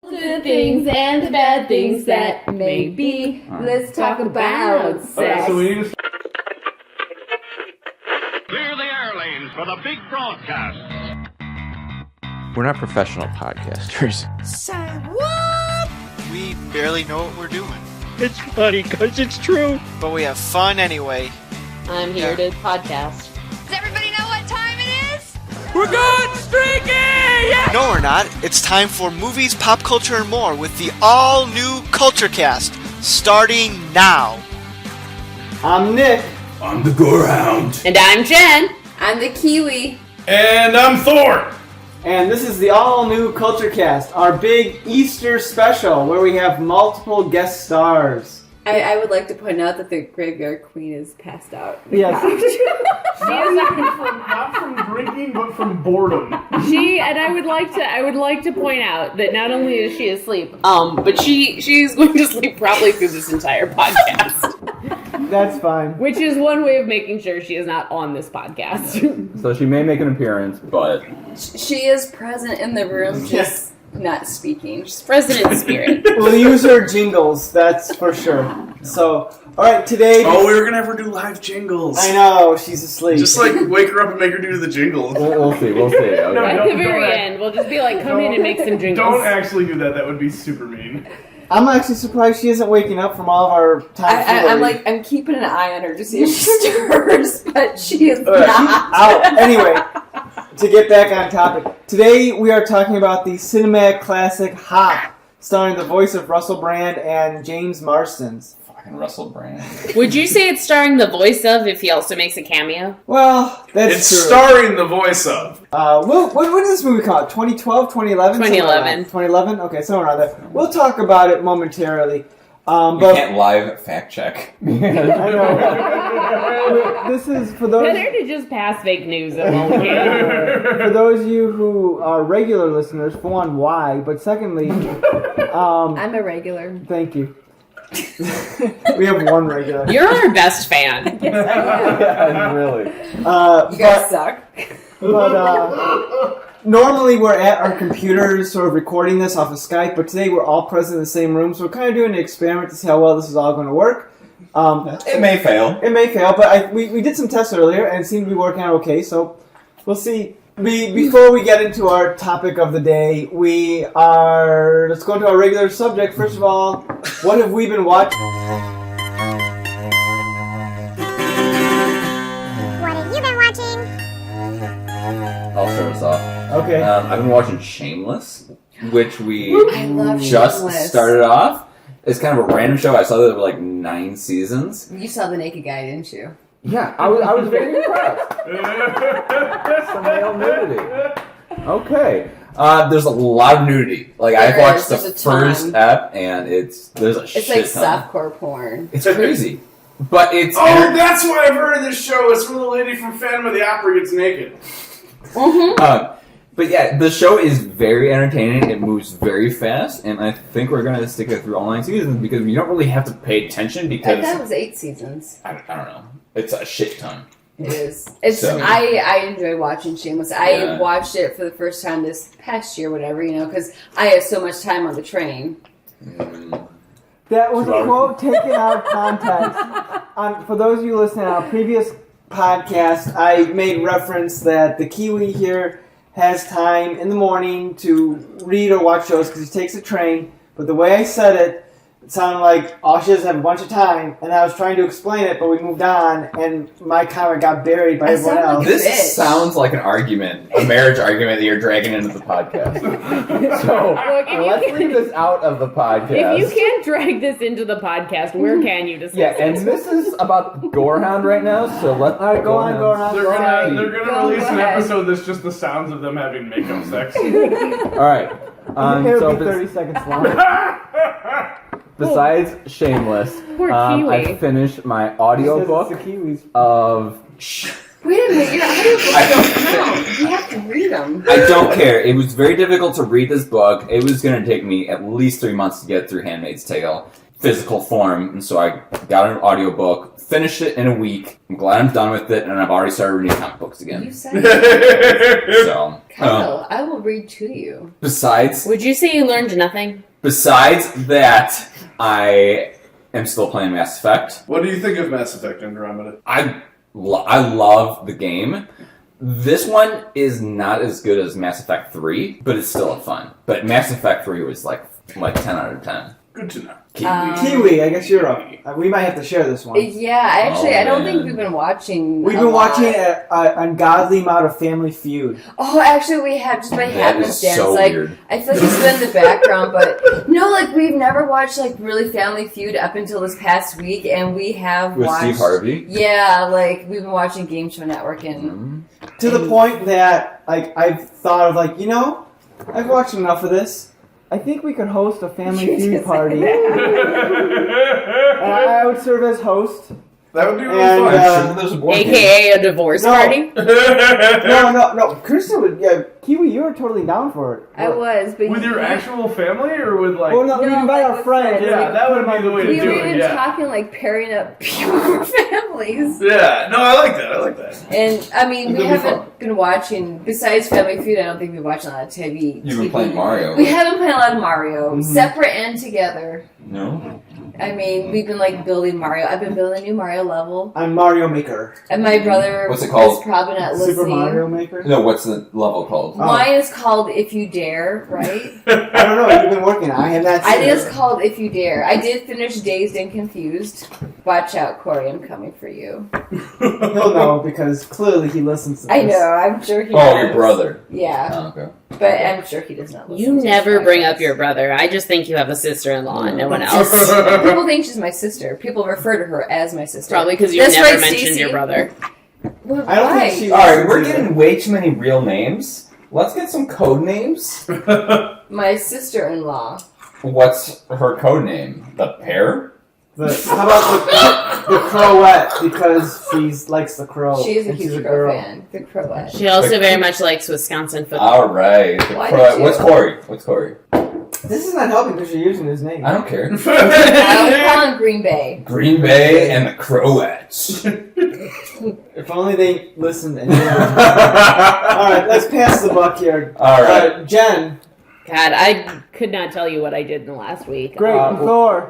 Good things and the bad things that may be. Let's talk about sex. So we need to Clear the air lanes for the big broadcast. We're not professional podcasters. Say what? We barely know what we're doing. It's funny because it's true. But we have fun anyway. I'm here to podcast. Does everybody know what time it is? We're going streaking! Yeah! No, we're not. It's time for movies, pop culture, and more with the all-new Culture Cast, starting now. I'm Nick. I'm the Gorehound. And I'm Jen. I'm the Kiwi. And I'm Thor. And this is the all-new Culture Cast, our big Easter special where we have multiple guest stars. I would like to point out that the graveyard queen is passed out. Yes. Not from drinking, but from boredom. I would like to point out that not only is she asleep, but she's going to sleep probably through this entire podcast. That's fine. Which is one way of making sure she is not on this podcast. So she may make an appearance, but She is present in the room, just not speaking. She's present in spirit. We'll use her jingles, that's for sure. So, alright, today... we were gonna have her do live jingles. I know, she's asleep. Just wake her up and make her do the jingles. We'll see. Okay. At the very end, we'll just be like, come in and make some jingles. Don't actually do that. That would be super mean. I'm actually surprised she isn't waking up from all of our time. I'm keeping an eye on her to see if she stirs, but she is She's not. out. Anyway, to get back on topic. Today we are talking about the cinematic classic Hop, starring the voice of Russell Brand and James Marsden. Fucking Russell Brand. Would you say it's starring the voice of if he also makes a cameo? Well, that's It's true. starring the voice of. What is this movie called? 2012, 2011? 2011. 2011? Okay, somewhere around there. We'll talk about it momentarily. You But can't live fact check. I know. This is for those... Better to just pass fake news at one point. For those of you who are regular listeners, for one, why? But secondly, I'm a regular. thank you. We have one regular. You're our best fan. Yeah, really. You guys suck. But normally we're at our computers sort of recording this off of Skype, but today we're all present in the same room, so we're kind of doing an experiment to see how well this is all going to work. It may fail. It may fail, but we did some tests earlier and it seemed to be working out okay, so we'll see. Before we get into our topic of the day, let's go into our regular subject. First of all, what have we been watching? What have you been watching? I'll start us off. Okay. I've been watching Shameless, which we I love just Shameless. started off. It's kind of a random show. I saw that there were like 9 seasons. You saw the naked guy, didn't you? Yeah, I was very impressed. Some male nudity. Okay. There's a lot of nudity. I watched the first ep, and there's a shit It's like ton. softcore porn. It's crazy. But it's... That's why I've heard of this show. It's where the lady from Phantom of the Opera gets naked. But yeah, the show is very entertaining. It moves very fast, and I think we're going to stick it through all 9 seasons because you don't really have to pay attention because... I thought it was 8 seasons. I don't know. It's a shit ton. It is. It's. So- I enjoy watching Shameless. I watched it for the first time this past year, whatever, because I have so much time on the train. That was a quote taken out of context. For those of you listening on our previous podcast, I made reference that the Kiwi here has time in the morning to read or watch shows because he takes a train, but the way I said it sounded like all she does have a bunch of time, and I was trying to explain it, but we moved on, and my comment got buried by everyone else. This sounds like an argument, a marriage argument that you're dragging into the podcast. So, let's leave this out of the podcast. If you can't drag this into the podcast, where can you discuss Yeah, and this is about Gorehound right now, so let's... Alright, go on. They're gonna Go release an ahead. episode that's just the sounds of them having makeup sex. Alright. It'll be 30 seconds long. Besides Shameless, Poor Kiwi. I finished my audiobook It's the Kiwis. of... Wait a minute, your audiobooks don't count. You have to read them. I don't care. It was very difficult to read this book. It was going to take me at least 3 months to get through Handmaid's Tale, physical form, and so I got an audiobook, finished it in a week. I'm glad I'm done with it, and I've already started reading comic books again. You said it. So, Kyle, I will read to you. Besides Would you say you learned nothing? that, I am still playing Mass Effect. What do you think of Mass Effect Andromeda? I love the game. This one is not as good as Mass Effect 3, but it's still fun. But Mass Effect 3 was like 10 out of 10. Good to know. Kiwi, I guess you're up. We might have to share this one. Yeah, I don't think we've been watching. We've been watching an ungodly amount of Family Feud. Oh, actually, we have just by happenstance. So like, weird. I feel like it's been in the background, but no, like we've never watched like really Family Feud up until this past week, and we have With watched. Steve Harvey? Yeah, like we've been watching Game Show Network and To the point that like I've thought of like, I've watched enough of this. I think we could host a Family Feud party. And I would serve as host. That would be really And, fun. I'm sure there's a board game. AKA a divorce party? No. Kristen would. Yeah, Kiwi, you were totally down for it. I was, but With your actual family or with like? Well, no, we No, invite like our with friends. friends. Yeah, that would be the way to we do were it. even Yeah. talking like pairing up pure families. Yeah. No, I like that. And I mean, we It'll be haven't been watching. Besides Family Feud, I don't think we've watched a lot of TV. You've been playing Mario. We haven't played a lot of Mario, Mhm. separate and together. No? I mean, we've been like building Mario. I've been building a new Mario level, I'm Mario Maker. and my brother What's it called? is probably not listening. Super Mario Maker? No, what's the level called? Mine is called If You Dare, right? I don't know. You've been working on it. I have not I seen think it. it's called If You Dare. I did finish Dazed and Confused. Watch out, Corey, I'm coming for you. He'll know because clearly he listens to this. I know, I'm sure he Oh, does. your brother. Yeah, Oh, okay. but I'm sure he does not listen You to this never bring podcast. up your brother. I just think you have a sister-in-law and no one else. People think she's my sister. People refer to her as my sister. Probably because you That's never right, mentioned Stacey. your brother. Well, I don't why? think she. Alright, we're getting way too many real names. Let's get some code names. My sister-in-law. What's her code name? The Pear? How about the Crowette because she likes the crow. She is a and she's huge girl. Crow fan. The Crowette. She also very much likes Wisconsin football. Alright. Why did you- What's Corey? This is not helping because you're using his name. I don't care. I would call him Green Bay. Green Bay and the Crowettes. If only they listened. And All right, let's pass the buck here. Alright. Jen. God, I could not tell you what I did in the last week. Great. Thor.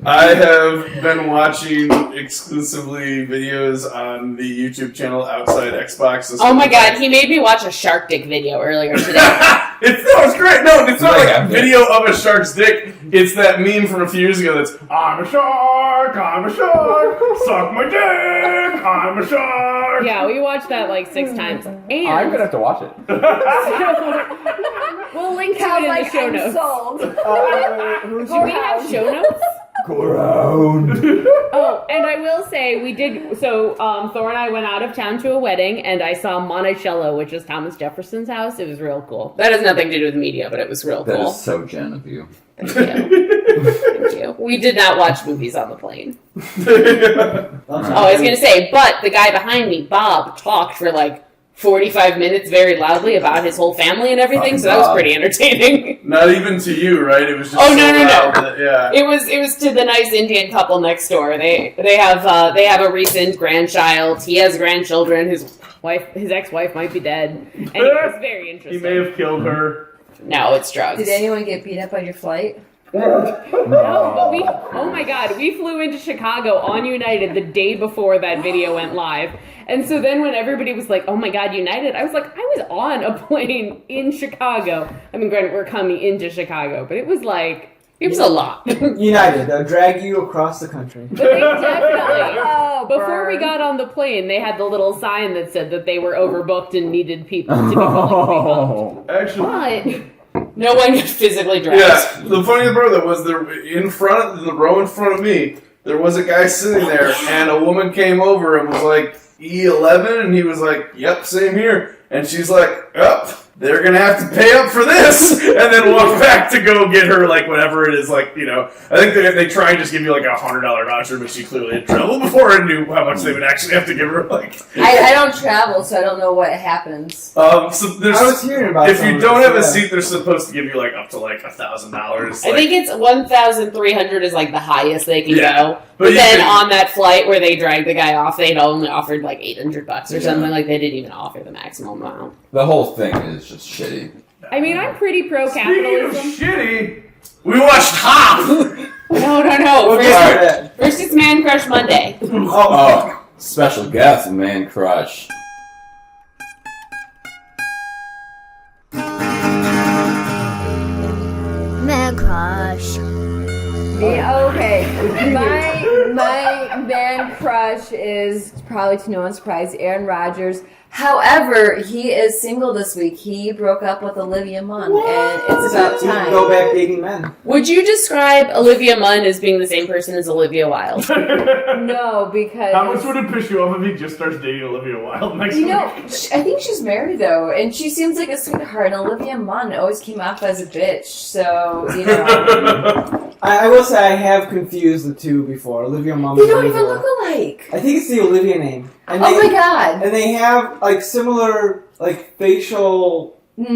I have been watching exclusively videos on the YouTube channel Outside Xbox. Oh my God, he made me watch a Shark Dick video earlier today. It's great. No, it's not Like, like a video of a shark's dick. It's that meme from a few years ago that's, I'm a shark, suck my dick, I'm a shark. Yeah, we watched that like 6 times. And I'm gonna have to watch it. we'll link to Sounds it in like the show I'm notes. sold. Who's Do we have show notes? Gorehound. Oh, and I will say we did. So Thor and I went out of town to a wedding, and I saw Monticello, which is Thomas Jefferson's house. It was real cool. That has nothing to do with media, but it was real That cool. is so Jen of you. Thank you. Thank you. We did not watch movies on the plane. Oh, I was gonna say, but the guy behind me, Bob, talked for like 45 minutes very loudly about his whole family and everything, so that was pretty entertaining. Not even to you, right? It was just Oh, so no. loud that- yeah. It was to the nice Indian couple next door. They have a recent grandchild. He has grandchildren. His ex-wife might be dead, and it was very He interesting. may have killed her. No, it's drugs. Did anyone get beat up on your flight? No, but oh my God, we flew into Chicago on United the day before that video went live. And so then when everybody was like, oh my God, United, I was like, I was on a plane in Chicago. I mean, granted, we're coming into Chicago, but it was like, it was a lot. United. They'll drag you across the country. But they definitely, Oh, before we got on the plane, they had the little sign that said that they were overbooked and needed people to be willing to be booked. Actually, But no one got physically dragged. yeah. The funny part that was the row in front of me. There was a guy sitting there, and a woman came over and was like, E11, and he was like, "Yep, same here." And she's like, "Up." they're gonna have to pay up for this, and then walk back to go get her like whatever it is. Like I think they try and just give you like $100 voucher, but she clearly had traveled before and knew how much they would actually have to give her. Like I don't travel, so I don't know what happens. So I was hearing about. If you don't have a seat, they're supposed to give you like up to like $1,000. I think it's 1,300 is like the highest they can go. But But then on that flight where they dragged the guy off, they'd only offered like $800 or something. Like they didn't even offer the maximum amount. The whole thing is just shitty. I mean, I'm pretty pro Speaking of capitalism. shitty, we watched Hop. No. First it's Man Crush Monday. Oh, special guest, Man Crush. Man crush. Okay, my man crush is probably to no one's surprise Aaron Rodgers. However, he is single this week. He broke up with Olivia Munn, and it's about time. Go back dating men. Would you describe Olivia Munn as being the same person as Olivia Wilde? No, because How much would it piss you off if he just starts dating Olivia Wilde next week? I think she's married though, and she seems like a sweetheart. And Olivia Munn always came off as a bitch, so I will say I have confused the two before. Olivia Munn. They don't even look alike. I think it's the Olivia name. And Oh my god! And they have like similar like facial. One of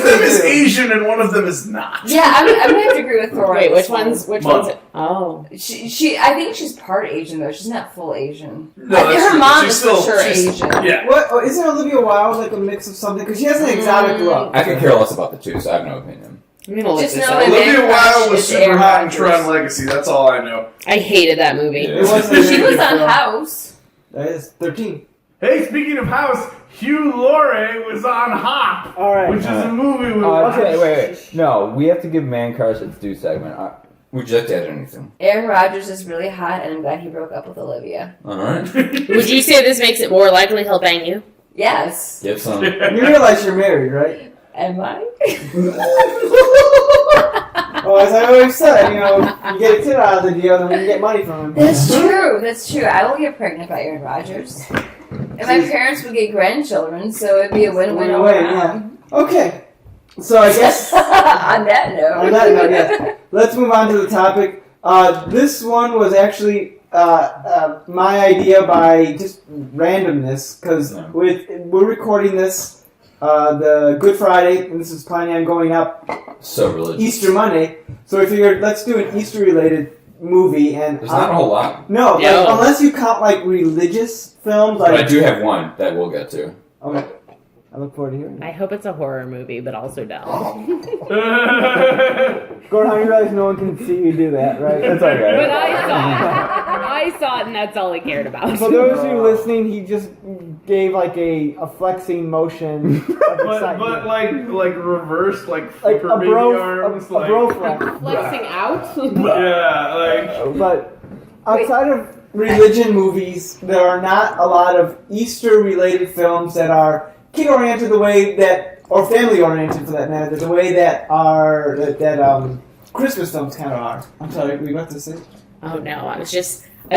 them is Asian and one of them is not. Yeah, I'm gonna have to agree with Thor. Wait, which one's? Munn. Oh, she. I think she's part Asian though. She's not full Asian. No, I think that's her true. mom She's is still- for sure she's- Asian. Yeah. What? Oh, isn't Olivia Wilde like a mix of something? Because she has an exotic look. I could care less about the two, so I have no opinion. I'm gonna look Just this know up. my Olivia man Wilde crush was is super Aaron hot in Rodgers. Tron Legacy. That's all I know. I hated that movie. It wasn't. She was on House. That is 13. Hey, speaking of House, Hugh Laurie was on Hop, All right. which is a movie with. Okay, wait. No, we have to give Man Crush its due segment. Would you like to add anything? Aaron Rodgers is really hot, and I'm glad he broke up with Olivia. Alright. Would you say this makes it more likely he'll bang you? Yes. Give some. You realize you're married, right? Am I? Well, as I always said, you get a tit out of the deal, then you get money from him. That's true. That's true. I will get pregnant by Aaron Rodgers. And my parents would get grandchildren, so it'd be a win-win all Win-win, around. Okay. So I guess On that note. yeah. Let's move on to the topic. This one was actually my idea by just randomness, because we're recording this the Good Friday, and this is planning on going up So religious. Easter Monday. So we figured let's do an Easter-related movie, and There's not a whole lot. No, Yeah. like, unless you count like religious films. Like But I do have one that we'll get to. Okay. I look forward to hearing. I hope it's a horror movie, but also dumb. Gordon, you realize no one can see you do that, right? That's okay. But I saw it. I saw it, and that's all I cared about. For those of you listening, he just gave like a flexing motion of excitement. but like reversed, like like flipper a baby bro, arms, a bro flex. Flexing out? yeah, like But outside of religion movies, there are not a lot of Easter-related films that are kid-oriented the way that, or family-oriented for that matter, the way that are that Christmas films kind of are. I'm sorry, were you about to say? Oh no, I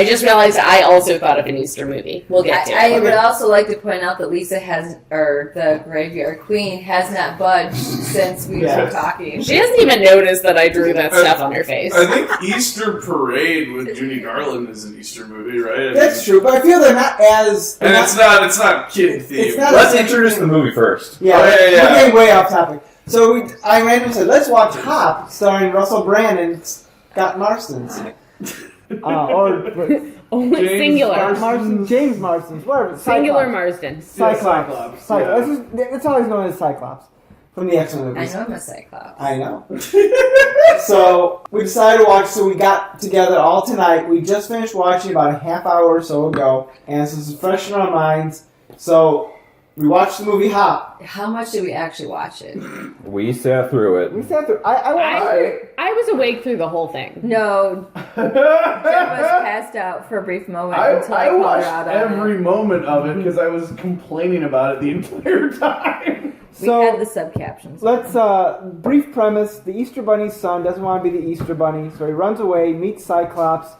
just realized I also thought of an Easter movie. We'll get to it. I would also like to point out that Lisa the Graveyard Queen, has not budged since we were talking. She hasn't even noticed that I drew that stuff on her face. I think Easter Parade with Judy Garland is an Easter movie, right? That's true, but I feel they're not as. And it's not kid themed. It's not Let's introduce the movie first. Yeah, Oh, yeah. we're getting way off topic. So I randomly said, let's watch Hop, starring Russell Brand and Scott Marston's. or Only James singular. Marston, James Marston's, whatever. Singular Cyclops. Marsden. Cyclops. Cyclops. Cyclops. That's all he's known as Cyclops. From the X-Men I movies. know I'm a Cyclops. I know. So we decided to watch. So we got together all tonight. We just finished watching about a half hour or so ago, and so this is fresh in our minds. So we watched the movie Hop. How much did we actually watch it? We sat through it. We sat through. I was awake through the whole thing. No. Jen was passed out for a brief moment until I I called her watched out on every it. moment of it because I was complaining about it the entire time. We had the subcaptions. Let's brief premise: the Easter Bunny's son doesn't want to be the Easter Bunny, so he runs away, meets Cyclops.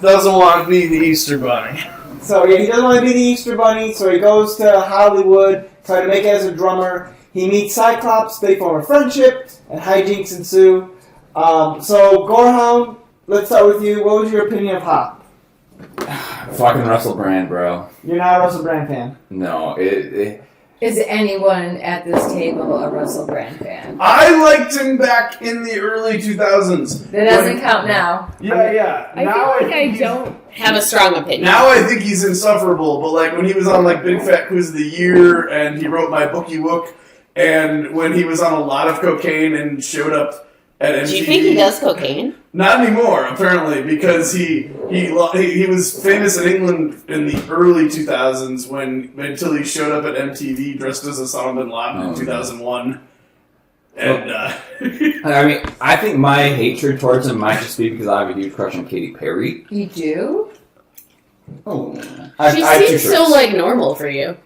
Doesn't want to be the Easter Bunny. So yeah, he doesn't want to be the Easter Bunny, so he goes to Hollywood try to make it as a drummer. He meets Cyclops, they form a friendship, and hijinks ensue. So, Gorehound, let's start with you. What was your opinion of Hop? Fucking Russell Brand, bro. You're not a Russell Brand fan? No, Is anyone at this table a Russell Brand fan? I liked him back in the early 2000s. That doesn't count now. Yeah. I feel like I don't have a strong opinion. Now I think he's insufferable, but like when he was on like Big Fat Quiz of the Year and he wrote My Bookie Wook, and when he was on a lot of cocaine and showed up at MTV. Do you think he does cocaine? Not anymore, apparently, because he was famous in England in the early 2000s until he showed up at MTV dressed as Osama bin Laden in 2001. And I mean, I think my hatred towards him might just be because I have a huge crush on Katy Perry. You do? Oh, She seems so like normal for you.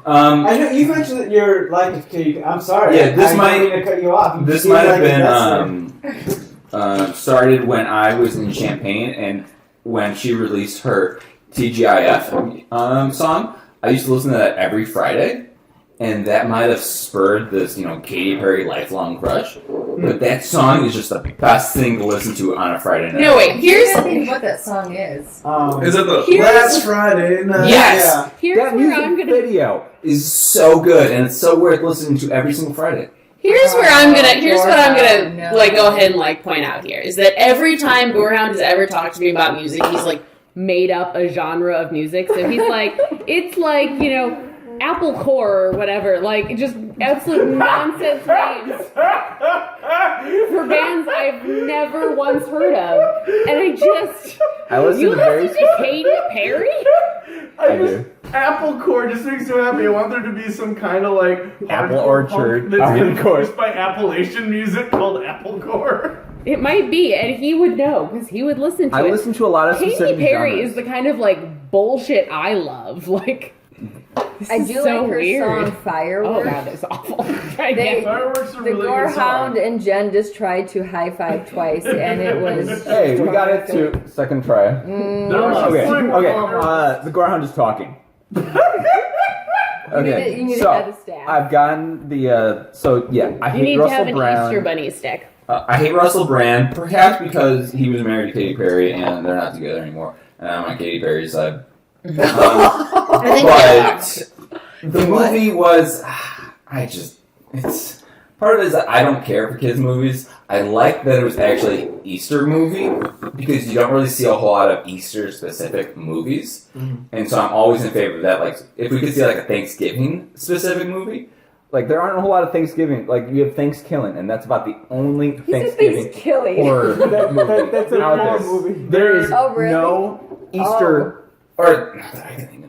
I know you mentioned that you're like Katy. I'm sorry. Yeah, this I might didn't mean to cut you off. This might have been started when I was in Champaign, and when she released her TGIF song, I used to listen to that every Friday. And that might have spurred this, Katy Perry lifelong crush. But that song is just the best thing to listen to on a Friday night. No, wait, here's what that song is. Is it the Last Friday Night? Yes! Yeah. Here's That where I'm music gonna video is so good, and it's so worth listening to every single Friday. Here's what I'm gonna like go ahead and like point out here is that every time Gorehound has ever talked to me about music, he's like made up a genre of music. So he's like, it's like, Apple Core or whatever, like just absolute nonsense names for bands I've never once heard of, and I listen you to very listen to Katy Perry? I do. Apple Core just makes me happy. I want there to be some kind of like Apple hardcore Orchard, punk that's hardcore. influenced by Appalachian music called Apple Core. It might be, and he would know because he would listen to it. I listen to a lot of Katy specific Perry genres. is the kind of like bullshit I love. Like, this I is do so like her weird. song Fireworks. Oh, that is awful. Fireworks are The really good song. Gorehound and Jen just tried to high five twice, and it was. Hey, we got it to second try. Okay. The Gorehound is talking. You need to so add a staff. I've gotten the I You hate need to Russell have an Brand. Easter Bunny stick. I hate Russell Brand, perhaps because he was married to Katy Perry and they're not together anymore. And I'm on Katy Perry's side. But the movie was, it's part of it is that I don't care for kids' movies. I like that it was actually an Easter movie because you don't really see a whole lot of Easter-specific movies. And so I'm always in favor of that. Like, if we could see like a Thanksgiving-specific movie. Like, there aren't a whole lot of Thanksgiving. Like, you have Thanksgiving, and that's about the only He said Thanksgiving Thanksgiving. horror movie That's a out horror there. movie. There is Oh, really? no Easter Or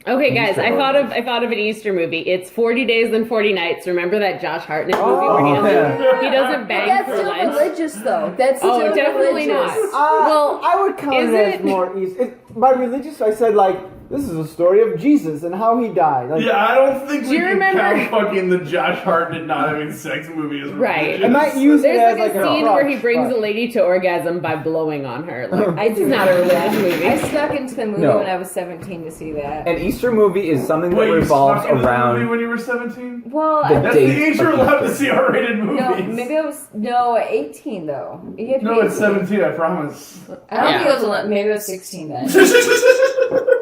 Okay, guys, I thought of an Easter movie. It's 40 Days and 40 Nights. Remember that Josh Hartnett movie where he doesn't bang That's for still lunch? religious, though. That's still definitely religious. not. Well, I would count is it as it? more easy. By religious, I said like this is a story of Jesus and how he died. Like, Yeah, I don't think Do we you can remember- count fucking the Josh Hartnett not having sex movie as Right. religious. I might use it There's as like a scene crutch, where he brings but- a lady to orgasm by blowing on her. Like, I this do is not a religious movie. I snuck into the movie No. when I was 17 to see that. An Easter movie is something that Wait, you revolves snuck into the movie around when you were 17? Well, the That's the date age you're of allowed to Easter. see R-rated movies. no, maybe I was 18 though. You had to No, be it's 18. 17, I promise. I don't think it was 11, maybe it was 16 then.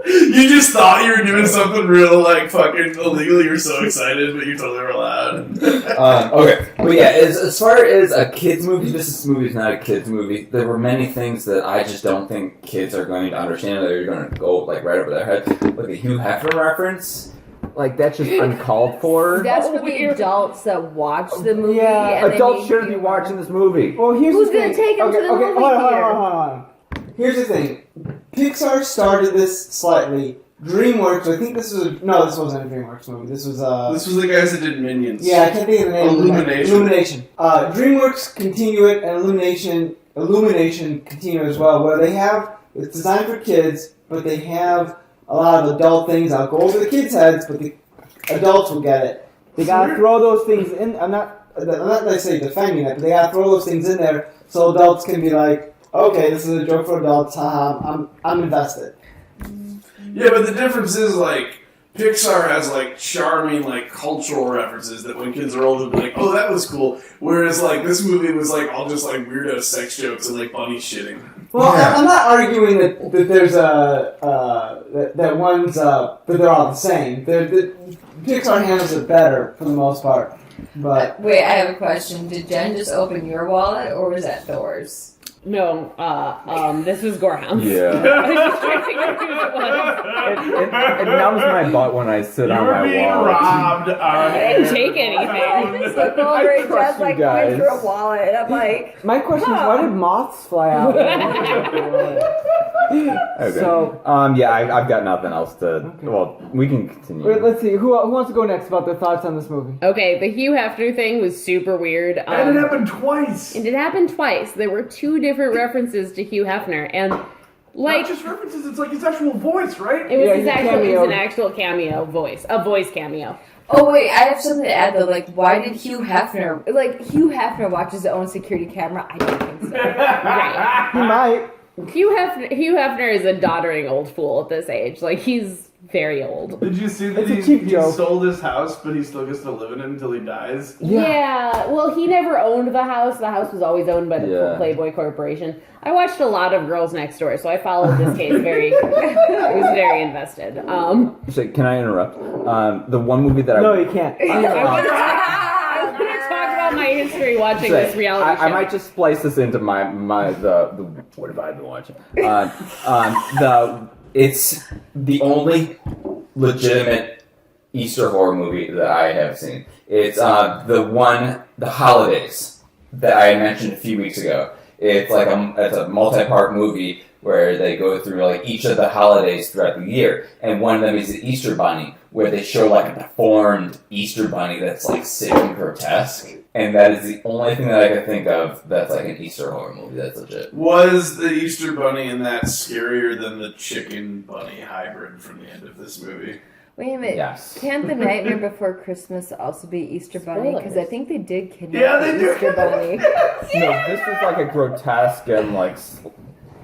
You just thought you were doing something real, like, fucking illegal. You were so excited, but you totally were allowed. Okay, but yeah, as far as a kids movie, this movie is not a kids movie. There were many things that I just don't think kids are going to understand. They're going to go like right over their head. Like the Hugh Hefner reference. like that's just uncalled for. That's for the adults that watch the movie. Yeah, and they Adults need shouldn't be to- watching this movie. Well, here's Who's the gonna thing. take him to the movie hold theater? on. Here's the thing. Pixar started this slightly. DreamWorks. I think this wasn't a DreamWorks movie. This was This was the guys that did Minions. Yeah, I can't think of the name. Illumination. Illumination. DreamWorks continue it, and Illumination continue as well, where it's designed for kids, but they have a lot of adult things. I'll go over the kids' heads, but the adults will get it. They gotta throw those things in. I'm not necessarily defending it, but they gotta throw those things in there so adults can be like, okay, this is a joke for adults. I'm invested. Yeah, but the difference is, like, Pixar has like charming like cultural references that when kids are older, they're like, "Oh, that was cool." Whereas like this movie was like all just like weirdo sex jokes and like bunny shitting. Well, I'm not arguing that there's that one's that they're all the same. Pixar handles it better for the most part. But wait, I have a question. Did Jen just open your wallet, or was that Thor's? No, this was Gorehound. Yeah. I was just trying to figure out who it was. It numbs my butt when I sit on my being wallet. robbed. I didn't take anything. I just look over and Jen's like going through a wallet, and I'm like, my question is, why did moths fly out? Okay. So, yeah, I've got nothing else to. Okay. Well, we can continue. Wait, let's see. Who wants to go next about their thoughts on this movie? Okay, the Hugh Hefner thing was super weird. And it happened twice. And it happened twice. There were 2 different references to Hugh Hefner, and like not just references. It's like his actual voice, right? it was his actual. It was an actual cameo voice, a voice cameo. oh wait, I have something to add though. Like, why did Hugh Hefner watches his own security camera? I don't think so. Right. He might. Hugh Hefner is a doddering old fool at this age. Like, he's very old. Did you see that It's he sold his house, but he still gets to live in it until he dies? Yeah. Well, he never owned the house. The house was always owned by the Playboy Corporation. I watched a lot of Girls Next Door, so I followed this case very. I was very invested. So, can I interrupt? The one movie that No, you can't. I was going to talk about my history watching this reality show. I might just splice this into the what have I been watching? It's the only legitimate Easter horror movie that I have seen. It's the Holidays that I mentioned a few weeks ago. It's like it's a multi-part movie where they go through like each of the holidays throughout the year, and one of them is the Easter Bunny, where they show like a deformed Easter Bunny that's like sick and grotesque. And that is the only thing that I can think of that's like an Easter horror movie that's legit. Was the Easter Bunny in that scarier than the Chicken Bunny hybrid from the end of this movie? Wait a minute. Yes. Can't The Nightmare Before Christmas also be Easter Bunny? Because I think they did kidnap they the Easter Bunny. No, this was like a grotesque and like.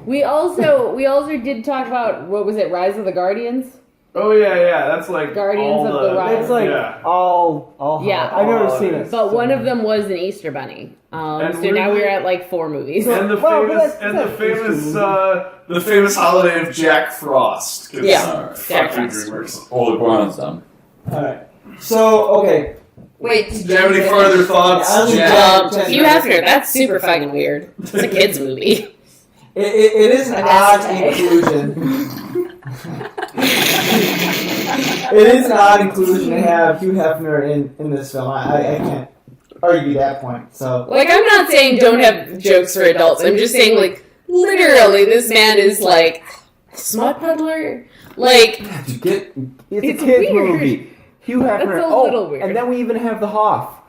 We also did talk about, what was it, Rise of the Guardians? Oh yeah, that's like Guardians of the Rise. It's like all. Yeah. I've never seen it. But one of them was an Easter Bunny. So now we're at like 4 movies. And the famous holiday of Jack Frost. Yeah, Jack Fuck you, Frost. DreamWorks. All the Brown's done. Alright. So, okay. Wait, Do you have any further thoughts, Jack? Hugh Hefner, that's super fucking weird. It's a kid's movie. It is an odd inclusion. It is an odd inclusion to have Hugh Hefner in this film. I can't argue that point. So, Like, I'm not saying don't have jokes for adults. I'm just saying, like, literally, this man is like smut peddler. Like, It's a kid's weird. movie. Hugh Hefner. That's a little weird. And then we even have the Hoff.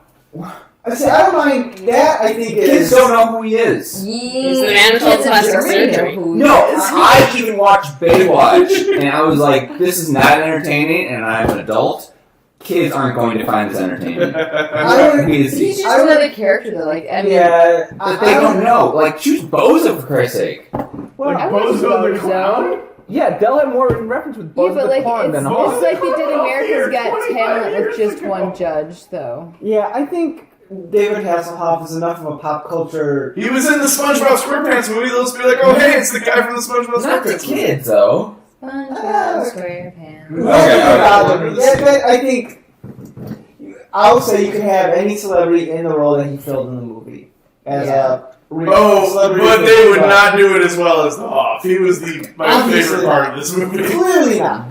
I don't mind that. I think Kids don't know who he is. He's the man with all the plastic surgery. No, I even watched Baywatch, and I was like, this is not entertaining, and I'm an adult. Kids aren't going to find this entertaining. He's just another character though, like, I mean, Yeah, But they don't know. Like, choose Bozo, for Christ's sake. well, I watched Bozo the Bozo. Clown? Yeah, Dell had more in reference with Yeah, Bozo but the like Clown than it's Hoff. like they did America's Oh, Got here's Talent with just 25 one judge, though. yeah, I think David Hasselhoff is enough of a pop culture. He was in the SpongeBob SquarePants movie. Let's be like, oh hey, it's the guy from the SpongeBob Not the SquarePants movie. kids, though. SpongeBob SquarePants. Okay. Yeah, but I think I'll say you can have any celebrity in the role that he filled in the movie as a Oh, celebrity. but they would not do it as well as the Hoff. He was my Obviously favorite part not. of this movie. Clearly not.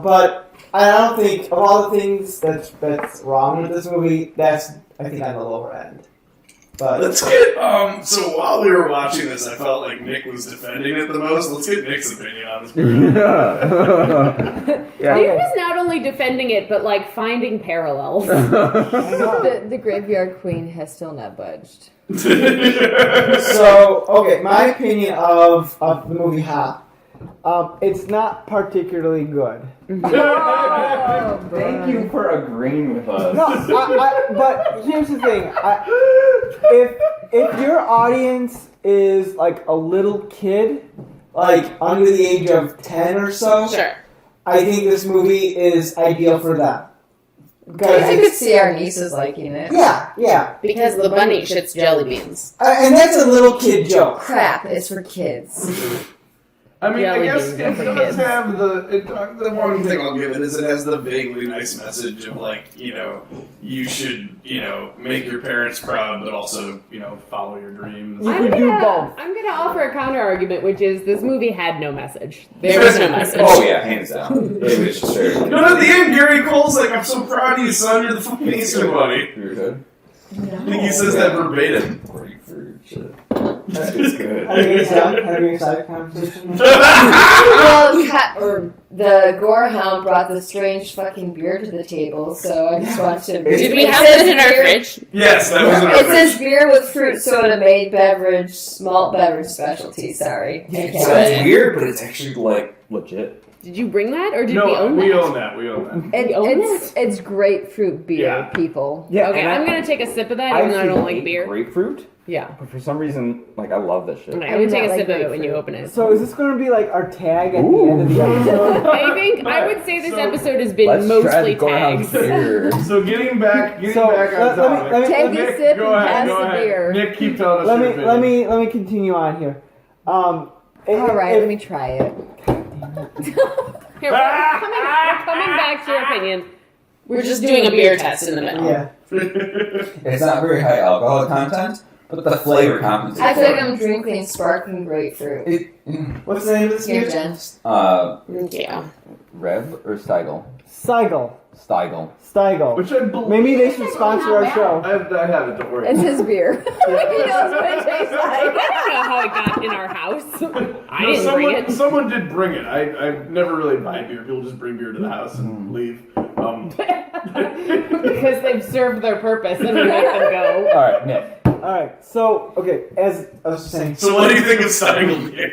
But I don't think of all the things that's wrong with this movie, that's I think on the lower end. But Let's get so while we were watching this, I felt like Nick was defending it the most. Let's get Nick's opinion on this movie. Yeah. He was not only defending it, but like finding parallels. The Graveyard Queen has still not budged. so okay, my opinion of the movie Hop. It's not particularly good. Thank you for agreeing with us. No, but here's the thing. If your audience is like a little kid, like under the age of 10 or so, Sure. I think this movie is ideal for them. Because I could see our nieces liking it. Yeah. Because the bunny shits jelly beans. And that's a little kid joke. Crap, it's for kids. I mean, Jelly I guess beans it are for does kids. have the one thing I'll give it is it has the vaguely nice message of like, you should, make your parents proud, but also, follow your dreams. You could do both. I'm gonna offer a counter argument, which is this movie had no message. There was no message. Oh yeah, hands down. It was just straight. No, at the end, Gary Cole's like, I'm so proud of you, son. You're the fucking Easter Bunny. You're good. I think he says that verbatim. That's good. Having a side conversation. Or the Gorehound brought the strange fucking beer to the table, so I just wanted to. Did we have it in our fridge? Yes, that was in our It fridge. says beer with fruit soda made beverage, malt beverage specialty. Sorry. It sounds weird, but it's actually like legit. Did you bring that, or did No, we own that? we own that. We own that. It's grapefruit beer, Yeah. people. Yeah, Okay, and I'm gonna take a sip of that, even though I don't like beer. Grapefruit, Yeah. but for some reason, like I love this shit. Okay, I would do take a not sip like of it when you grapefruit. open it. So is this going to be like our tag at the end of the episode? I would say this episode has been Let's try mostly the Gorehound tags. beer. So getting back on let topic. me- Take Nick, a sip go and ahead, pass go the ahead. beer. Nick, keep telling us let your me opinion. let me continue on here. All right, let me try it. Here, we're coming back to your opinion. We're just doing a beer test in the middle. Yeah. It's not very high alcohol content, but the flavor compensates. I feel like for I'm drinking sparkling grapefruit. What's the name of this Here, beer? Jen. Yeah. Rev or Steigl? Steigl. Steigl. Which I believe. Maybe they should sponsor our show. I have it, don't worry. It's his beer. He knows what it tastes I like. don't know how it got in our house. I No, didn't bring it. Someone did bring it. I never really buy beer. People just bring beer to the house and leave. Because they've served their purpose and we let them go. All right, Nick. All right. So okay, as I was saying, So what do you think of Steigl beer?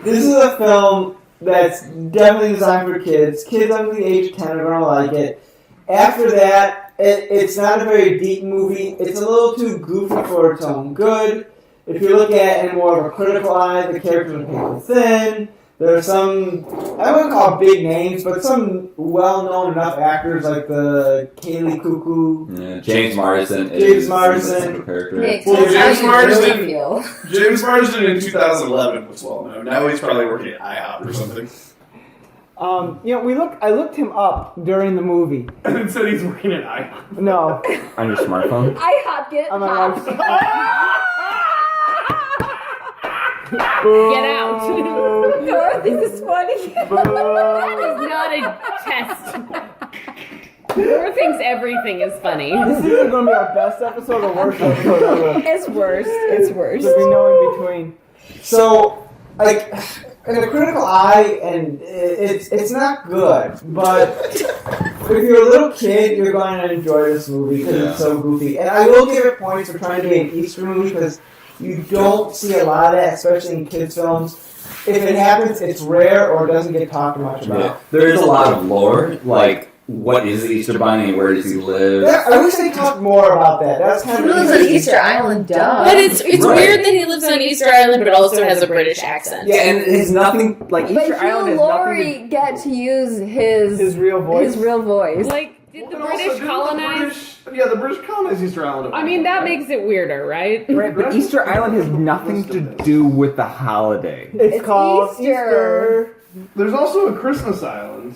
this is a film that's definitely designed for kids. Kids under the age of 10 are going to like it. After that, it's not a very deep movie. It's a little too goofy for its own good. If you look at it in more of a critical eye, the characters are painted thin. There are some, I wouldn't call big names, but some well-known enough actors like the Kaylee Cuckoo. Yeah, James Marsden. James Marsden. Character. Nick, Well, tell James us how you Marsden- really feel. James Marsden in 2011 was well known. Now he's probably working at IHOP or something. I looked him up during the movie. And it said he's working at IHOP. No, On your smartphone? I hopped it. on my wife's. Get out. Dorothy, this is funny. That is not a test. Thor thinks everything is funny. This is either going to be our best episode or worst episode ever. It's worse. It's worse. There'll be no in between. So, like, in a critical eye, and it's not good, but if you're a little kid, you're going to enjoy this movie because it's so goofy. And I will give it points for trying to be an Easter movie because you don't see a lot of that, especially in kids' films. If it happens, it's rare or doesn't get talked much about. Yeah. There is a lot of lore, like what is the Easter Bunny, where does he live? Yeah, I wish they talked more about that. That's kind He of lives on Easter Island, duh. But it's Right. weird that he lives on Easter Island, but also has a British accent. Yeah, and it's nothing like But Easter Island Hugh has nothing Laurie got to use his real voice. His real voice. Like, did the And also, British didn't colonize? the British colonized Easter Island. I mean, that makes it weirder, right? Right, but Easter Island has nothing to do with the holiday. It's called Easter. There's also a Christmas Island.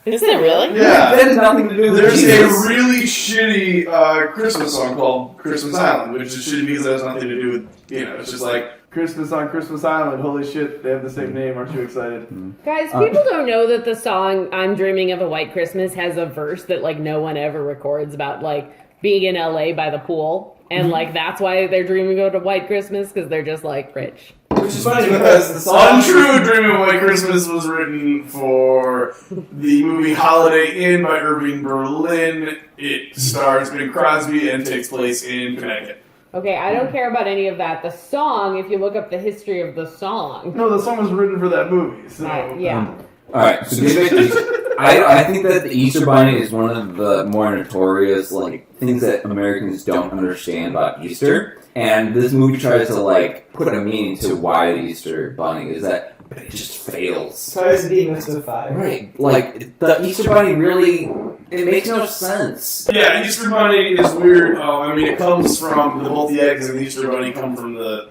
Is it really? Yeah. That has nothing to do with There's Jesus. a really shitty Christmas song called Christmas Island, which is shitty because it has nothing to do with, it's just like Christmas on Christmas Island. Holy shit, they have the same name. Aren't you excited? Guys, people don't know that the song "I'm Dreaming of a White Christmas" has a verse that like no one ever records about like being in LA by the pool, and like that's why they're dreaming of a white Christmas because they're just like rich. Which is funny because the song... Untrue Dreaming of White Christmas was written for the movie Holiday Inn by Irving Berlin. It stars Bing Crosby and takes place in Connecticut. Okay, I don't care about any of that. The song, if you look up the history of the song, No, the song was written for that movie. So yeah. Alright, so I think that the Easter Bunny is one of the more notorious things that Americans don't understand about Easter. And this movie tries to put a meaning to why the Easter Bunny is that but it just fails. Tries to demystify. Right. Like, the Easter Bunny really, it makes no sense. Yeah, Easter Bunny is weird. I mean, it comes from both the eggs and the Easter Bunny come from the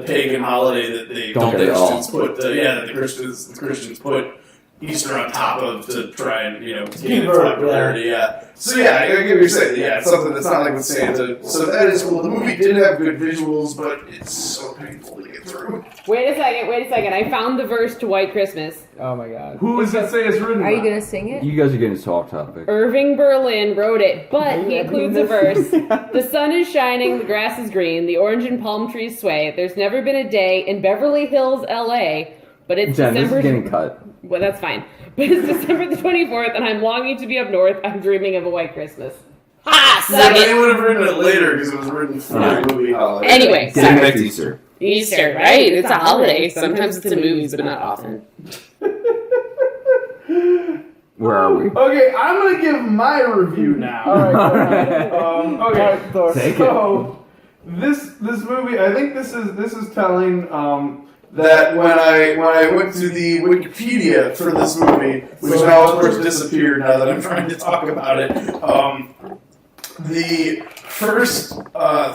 pagan holiday that the Christians put. That the Christians put Easter on top of to try and gain popularity. Yeah. So yeah, I get what you're saying. Yeah, it's something that's not like with Santa. So that is cool. The movie did have good visuals, but it's so painful to get through. Wait a second. I found the verse to White Christmas. Oh my god. Who does it say is written? Are you gonna sing it? You guys are getting off topic. Irving Berlin wrote it, but he includes a verse. The sun is shining, the grass is green, the orange and palm trees sway. There's never been a day in Beverly Hills, LA, but it's Jen, December. this is getting cut. Well, that's fine. But it's December the 24th, and I'm longing to be up north. I'm dreaming of a white Christmas. Ha! Suck They it! would have written it later because it was written for the movie holiday. Anyway, Getting back to Easter. Easter, right? It's a holiday. Sometimes it's in movies, but not often. Where are we? Okay, I'm gonna give my review now. Okay, so this movie, I think this is telling that when I went to the Wikipedia for this movie, which now of course disappeared now that I'm trying to talk about it, the first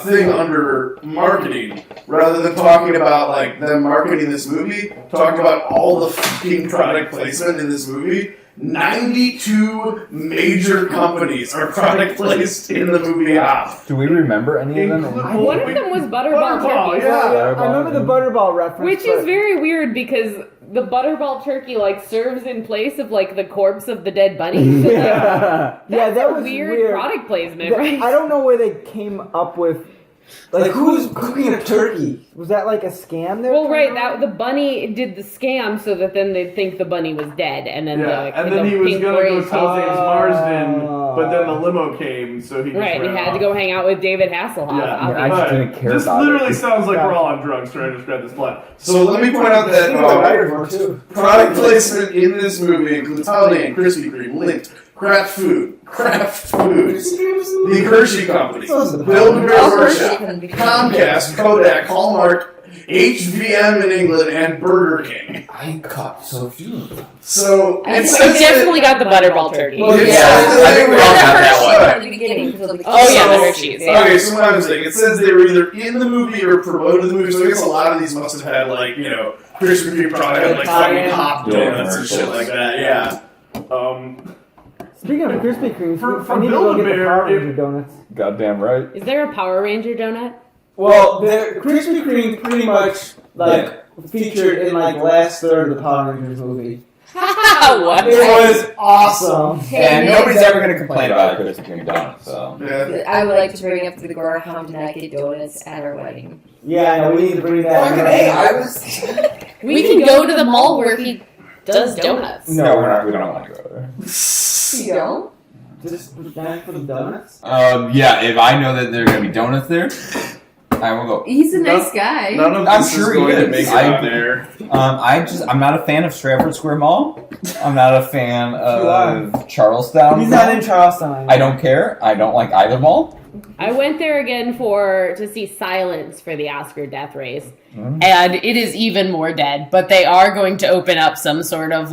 thing under marketing, rather than talking about like them marketing this movie, talked about all the fucking product placement in this movie. 92 major companies are product placed in the movie Hop. Do we remember any of them? One of them was Butterball Turkey. Yeah, I remember the Butterball reference. Which is very weird because the Butterball Turkey serves in place of the corpse of the dead bunny. So, that's that a was weird product placement, right? I don't know where they came up with. Who's cooking a turkey? Was that a scam there? Well, right. That the bunny did the scam so that then they'd think the bunny was dead, and then he was gonna go tell James Marsden, but then the limo came, so he just he ran had off. to go hang out with David Hasselhoff. Yeah, I just didn't care this about literally it. sounds like we're all on drugs trying to describe this plot. So let me point out that product placement in this movie includes Holiday Inn, Krispy Kreme, Lindt, Kraft Foods, the Hershey Company, Build-A-Bear Workshop, Comcast, Kodak, Hallmark, HVM in England, and Burger King. I got so few of them. So I definitely got the Butterball Turkey. Well, I think we all got that one. The beginning, the Hershey's. Yeah. Okay, so what I'm saying, it says they were either in the movie or promoted the movie, so I guess a lot of these must have had, Krispy Kreme probably had, fucking Hop donuts and shit like that, yeah. Speaking of Krispy Kreme, For I need to go get the Build-A-Bear, Power Ranger donuts. Goddamn right. Is there a Power Ranger donut? Well, the Krispy Kreme pretty much featured in last third of the Power Rangers movie. What? It was awesome. And nobody's ever going to complain about a Krispy Kreme donut, so. Yeah. I would like to bring up the Gorehound did not get donuts at our wedding. Yeah, I know, we need to bring that up. We can go to the mall where he does donuts. No, we're not. We don't want to go there. You don't? Just down for the donuts? Yeah, if I know that there are going to be donuts there, I will go. He's a nice guy. None of I'm this sure is going he to make is. it on there. I'm not a fan of Stratford Square Mall. I'm not a fan of Charlestown. He's not in Charlestown. I don't care. I don't like either mall. I went there again to see Silence for the Oscar death race. And it is even more dead, but they are going to open up some sort of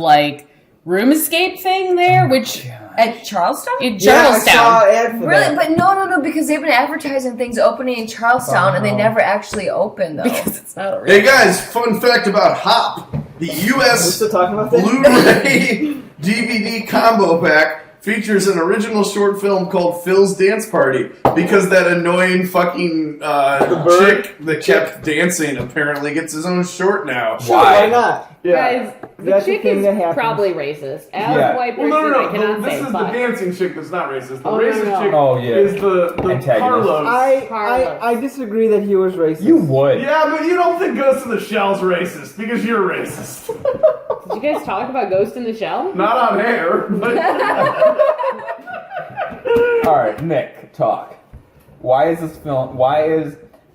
room escape thing there, which At Charlestown? in Yeah, I Charlestown. saw an ad for Really? that. But no, because they've been advertising things opening in Charlestown and they never actually open though. Because it's not a real Hey guys, fun fact about Hop. The We're US still talking about that? Blu-ray DVD combo pack features an original short film called Phil's Dance Party because that annoying fucking chick that kept dancing apparently gets his own short now. Sure, why not? Guys, the That's the chick thing is that happens. probably racist. As Yeah. a white Well, person, no. I cannot This say is the but. dancing chick that's not racist. The Oh, no, racist no. chick Oh, yeah. is the Antagonist. Carlos. I disagree that he was racist. You would. Yeah, but you don't think Ghost in the Shell's racist because you're racist. Did you guys talk about Ghost in the Shell? Not on air, but All right, Nick, talk. Why is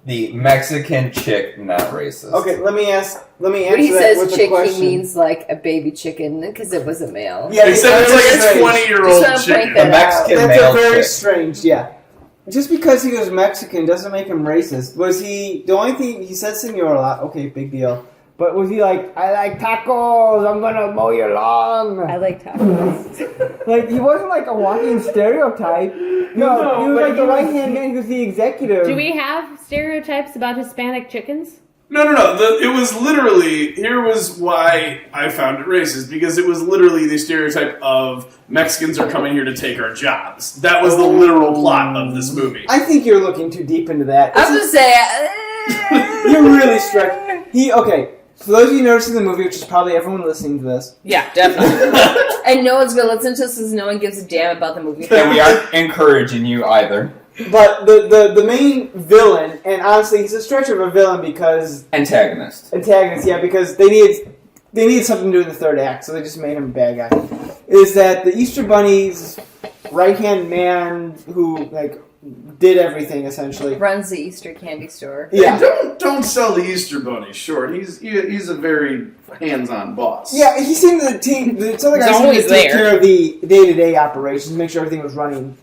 The Mexican chick not racist. Okay, let me answer When he that says with a chick, question. he means like a baby chicken because it was a male. Yeah, they said it's like a 20-year-old Just wanna point chicken. that out. That's male a very chick. strange, yeah. Just because he was Mexican doesn't make him racist. Was he, the only thing, he said senor a lot, okay, big deal. But was he like, I like tacos, I'm gonna mow your lawn? I like tacos. Like, he wasn't like a walking stereotype. No, he was like the right-hand man who's the executive. Do we have stereotypes about Hispanic chickens? No. It was literally, here was why I found it racist, because it was literally the stereotype of Mexicans are coming here to take our jobs. That was the literal plot of this movie. I think you're looking too deep into that. I was gonna say, You're really stretching. Okay, for those of you noticing the movie, which is probably everyone listening to this. Yeah, definitely. and no one's gonna listen to us because no one gives a damn about the movie. And we aren't encouraging you either. But the main villain, and honestly, he's a stretch of a villain because... Antagonist, yeah, because they needed something to do in the third act, so they just made him a bad guy. Is that the Easter Bunny's right-hand man who, like, did everything, essentially. Runs the Easter candy store. Yeah. Don't sell the Easter Bunny short. He's a very hands-on boss. Yeah, he seemed to the team... It's other guys seemed to take care of the day-to-day operations, make sure everything was running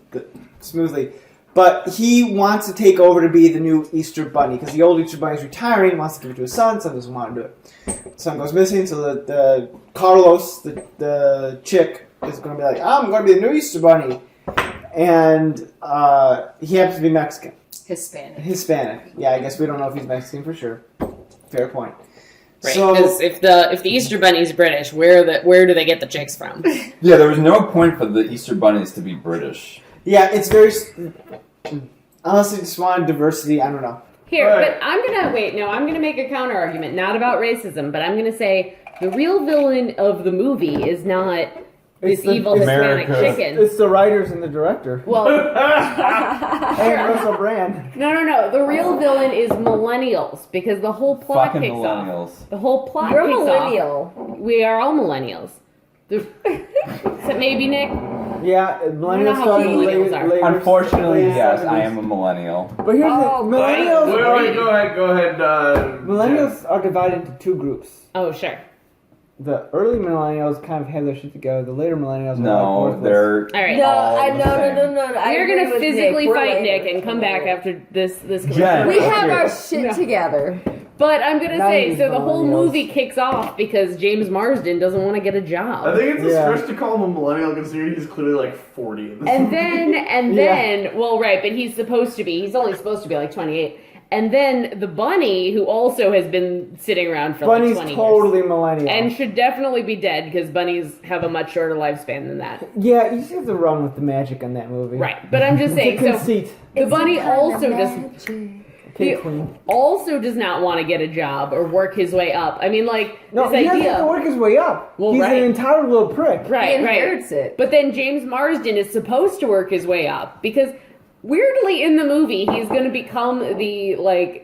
smoothly. But he wants to take over to be the new Easter Bunny, because the old Easter Bunny's retiring, wants to give it to his son, son doesn't want to do it. Son goes missing, so the Carlos, the chick, is going to be like, I'm going to be the new Easter Bunny. And he happens to be Mexican. Hispanic. Yeah, I guess we don't know if he's Mexican for sure. Fair point. Right, So, because if the Easter Bunny's British, where do they get the chicks from? Yeah, there was no point for the Easter bunnies to be British. yeah, it's very... Unless they just wanted diversity, I don't know. Here, but I'm gonna make a counter argument, not about racism, but I'm gonna say the real villain of the movie is not this evil Hispanic chicken. It's the writers and the director. Well, and Russell Brand. No. The real villain is millennials, because the whole plot Fucking kicks millennials. off. The whole plot You're a kicks millennial. off. We are all millennials. Except maybe Nick. Yeah, millennials how started cute millennials later. are. Unfortunately, later yes, 70s. I am a millennial. But here's the millennials. Wait, go ahead. Millennials are divided into two groups. Oh, sure. The early millennials kind of have their shit together. The later millennials are No, like worthless. they're All right. No. We're gonna physically fight Nick and come back after this commercial. Jen. We have our shit together. But I'm gonna say, so the whole millennials. movie kicks off because James Marsden doesn't want to get a job. I think it's a Yeah. stretch to call him a millennial, considering he's clearly like 40. In this And movie. then, well, right, but he's only supposed to be like 28. And then the bunny, who also has been sitting around for Bunny's like 20 totally years. millennial. And should definitely be dead, because bunnies have a much shorter lifespan than that. Yeah, you just have to run with the magic on that movie. Right, but I'm just saying, It's a so conceit. the bunny also Okay, Queen. also does not want to get a job or work his way up. I mean, like, No, this he doesn't idea... have to work his way up. Well, He's right. an entitled little prick. Right, He inherits it. But then James Marsden is supposed to work his way up, because weirdly in the movie he's going to become the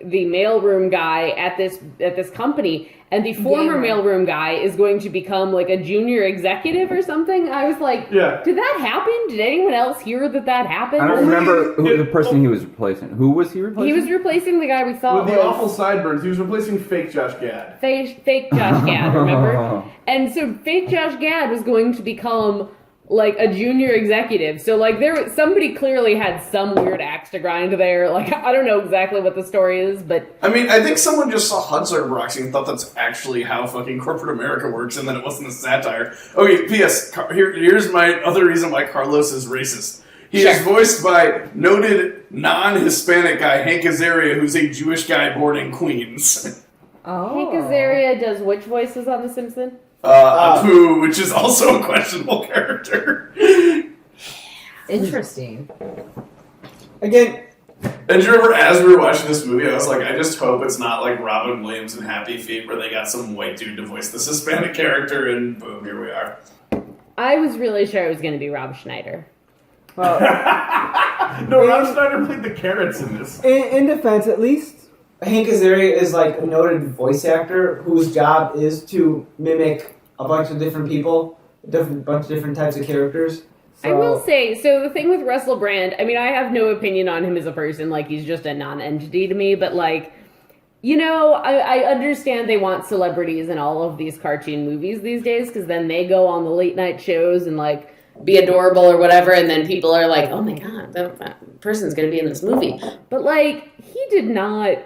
mailroom guy at this company, and the former mailroom guy is going to become like a junior executive or something. I was like, Yeah. Did that happen? Did anyone else hear that happened? I don't remember who the person he was replacing. Who was he replacing? He was replacing the guy we thought With the was awful sideburns, he was replacing fake Josh Gad. fake Josh Gad, remember? And so fake Josh Gad was going to become like a junior executive. So like somebody clearly had some weird axe to grind there. Like, I don't know exactly what the story is, but I mean, I think someone just saw Hudson Roxy and thought that's actually how fucking corporate America works, and then it wasn't a satire. Okay, P.S. Here's my other reason why Carlos is racist. He is voiced by noted non-Hispanic guy Hank Azaria, who's a Jewish guy born in Queens. Hank Azaria does which voices on The Simpsons? Apu, which is also a questionable character. Interesting. Again, And do you remember, as we were watching this movie, I was like, I just hope it's not like Robin Williams and Happy Feet, where they got some white dude to voice this Hispanic character, and boom, here we are. I was really sure it was going to be Rob Schneider. Well, No, Rob Schneider played the carrots in this. in defense, at least, Hank Azaria is like a noted voice actor whose job is to mimic a bunch of different people, bunch of different types of characters. I will say, so the thing with Russell Brand, I mean, I have no opinion on him as a person, like, he's just a non-entity to me, but, like, you know, I understand they want celebrities in all of these cartoon movies these days, because then they go on the late-night shows and, like, be adorable or whatever, and then people are like, oh my god, that person's gonna be in this movie. But, like, he did not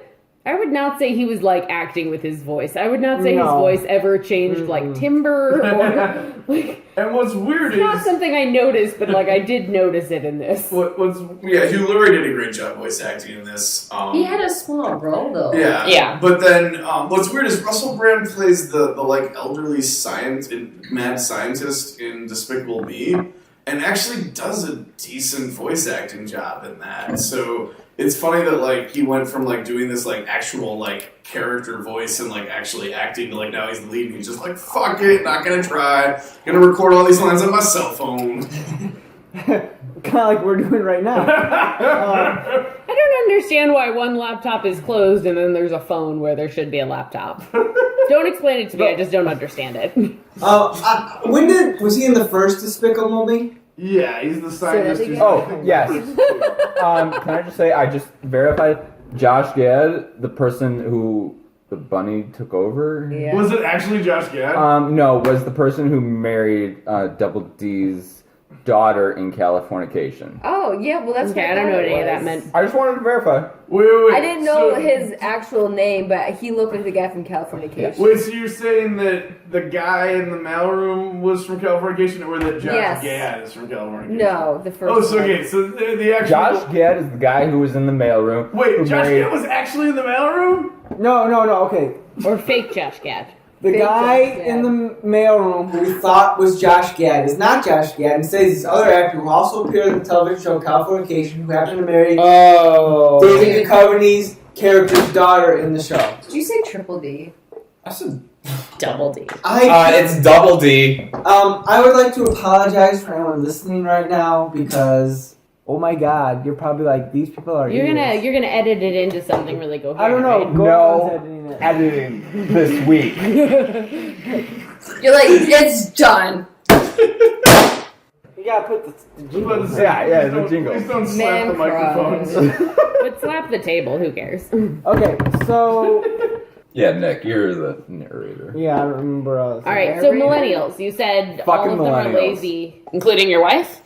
I would not say he was like acting with his voice. I would not say his No. voice ever changed like timbre or like. And what's weird It's not something I noticed, but like I did notice it in this. Hugh Laurie did a great job voice acting in this. He had a small role though. Yeah. But then what's weird is Russell Brand plays the like elderly mad scientist in Despicable Me, and actually does a decent voice acting job in that. So it's funny that like he went from like doing this like actual like character voice and like actually acting to like now he's the lead and he's just like fuck it, not gonna try, gonna record all these lines on my cell phone. Kind of like we're doing right now. I don't understand why one laptop is closed and then there's a phone where there should be a laptop. Don't explain it to me. I just don't understand it. Was he in the first Despicable Me? Yeah, he's the scientist. Oh, yes. Can I just say, I just verified Josh Gad, the person who the bunny took over. Yeah. Was it actually Josh Gad? No, was the person who married Double D's daughter in Californication. Oh, yeah, well, that's Okay, what I don't know what any of was. that meant. I just wanted to verify. Wait. I didn't know his actual name, but he looked like the guy from Californication. Wait, so you're saying that the guy in the mailroom was from Californication, or that Josh Gad is from Californication? No, the first Oh, so one. okay, so the actual... Josh Gad is the guy who was in the mailroom. Wait, Josh Gad was actually in the mailroom? No, okay. Or fake Josh Gad. The guy in the mailroom who we thought was Josh Gad is not Josh Gad. Instead, he's this other actor who also appeared in the television show Californication, who happened to marry David Duchovny's character's daughter in the show. Did you say Triple D? I said Double D. it's Double D. I would like to apologize for anyone listening right now because, oh my God, you're probably like, these people are You're idiots. gonna edit it into something really coherent. I don't know. right? Gorehound's No editing this week. You're like, it's done. You gotta put the jingle. Yeah, the jingle. Please don't slap the microphones. But slap the table. Who cares? Okay, so Yeah, Nick, you're the narrator. yeah, I don't remember. All right. So millennials. You said all Fucking of them are millennials. lazy, including your wife.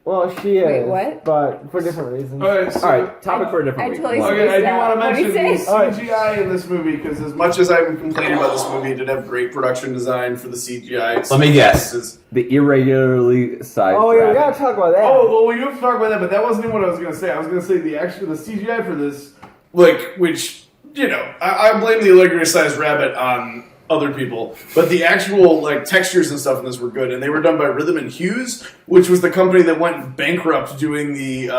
Well, she is. Wait, what? But for different reasons. Alright, topic for a different week. totally Okay, I do want to What mention did he the say? CGI in this movie, because as much as I'm complaining about this movie, it did have great production design for the CGI. Let me guess. The irregularly sized Oh, yeah, we rabbit. gotta talk about that. Oh, well, you have to talk about that, but that wasn't even what I was going to say. I was going to say the CGI for this, like, which, you know, I blame the irregularly sized rabbit on other people, but the actual like textures and stuff in this were good, and they were done by Rhythm and Hues, which was the company that went bankrupt doing the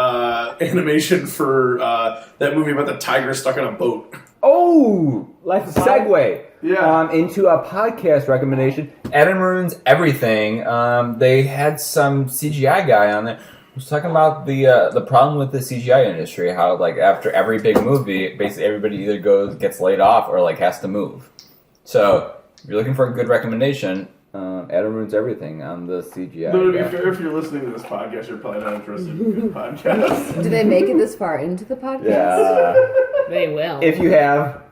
animation for that movie about the tiger stuck on a boat. Oh, Life of segue. Yeah. Into a podcast recommendation. Adam Ruins Everything. They had some CGI guy on there. Was talking about the problem with the CGI industry. How like after every big movie, basically everybody either gets laid off or like has to move. So if you're looking for a good recommendation, Adam Ruins Everything on the CGI. No, if you're listeling to this podcast, you're probably not interested in good podcasts. Do they make it this far into the podcast? Yeah. They will. If you have.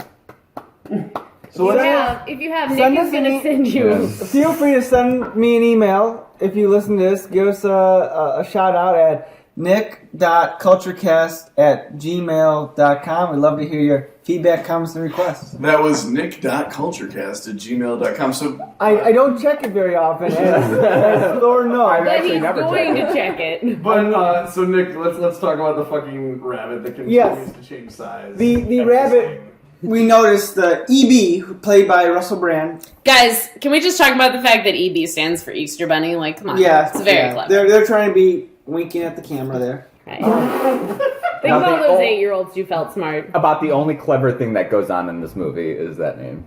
So if you have, Send Nick us is going an to send you. Yes. Feel free to send me an email if you listen to this. Give us a shout out at nick.culturecast@gmail.com. We'd love to hear your feedback, comments, and requests. That was nick.culturecast@gmail.com. So I don't check it very often, as Thor knows. But he's going to check it. But so Nick, let's talk about the fucking rabbit that continues to change size. The rabbit, we noticed the EB, played by Russell Brand. Guys, can we just talk about the fact that EB stands for Easter Bunny? Like, come on. Yeah, It's very clever. They're trying to be winking at the camera there. Right. Think about those 8-year-olds who felt smart. About the only clever thing that goes on in this movie is that name.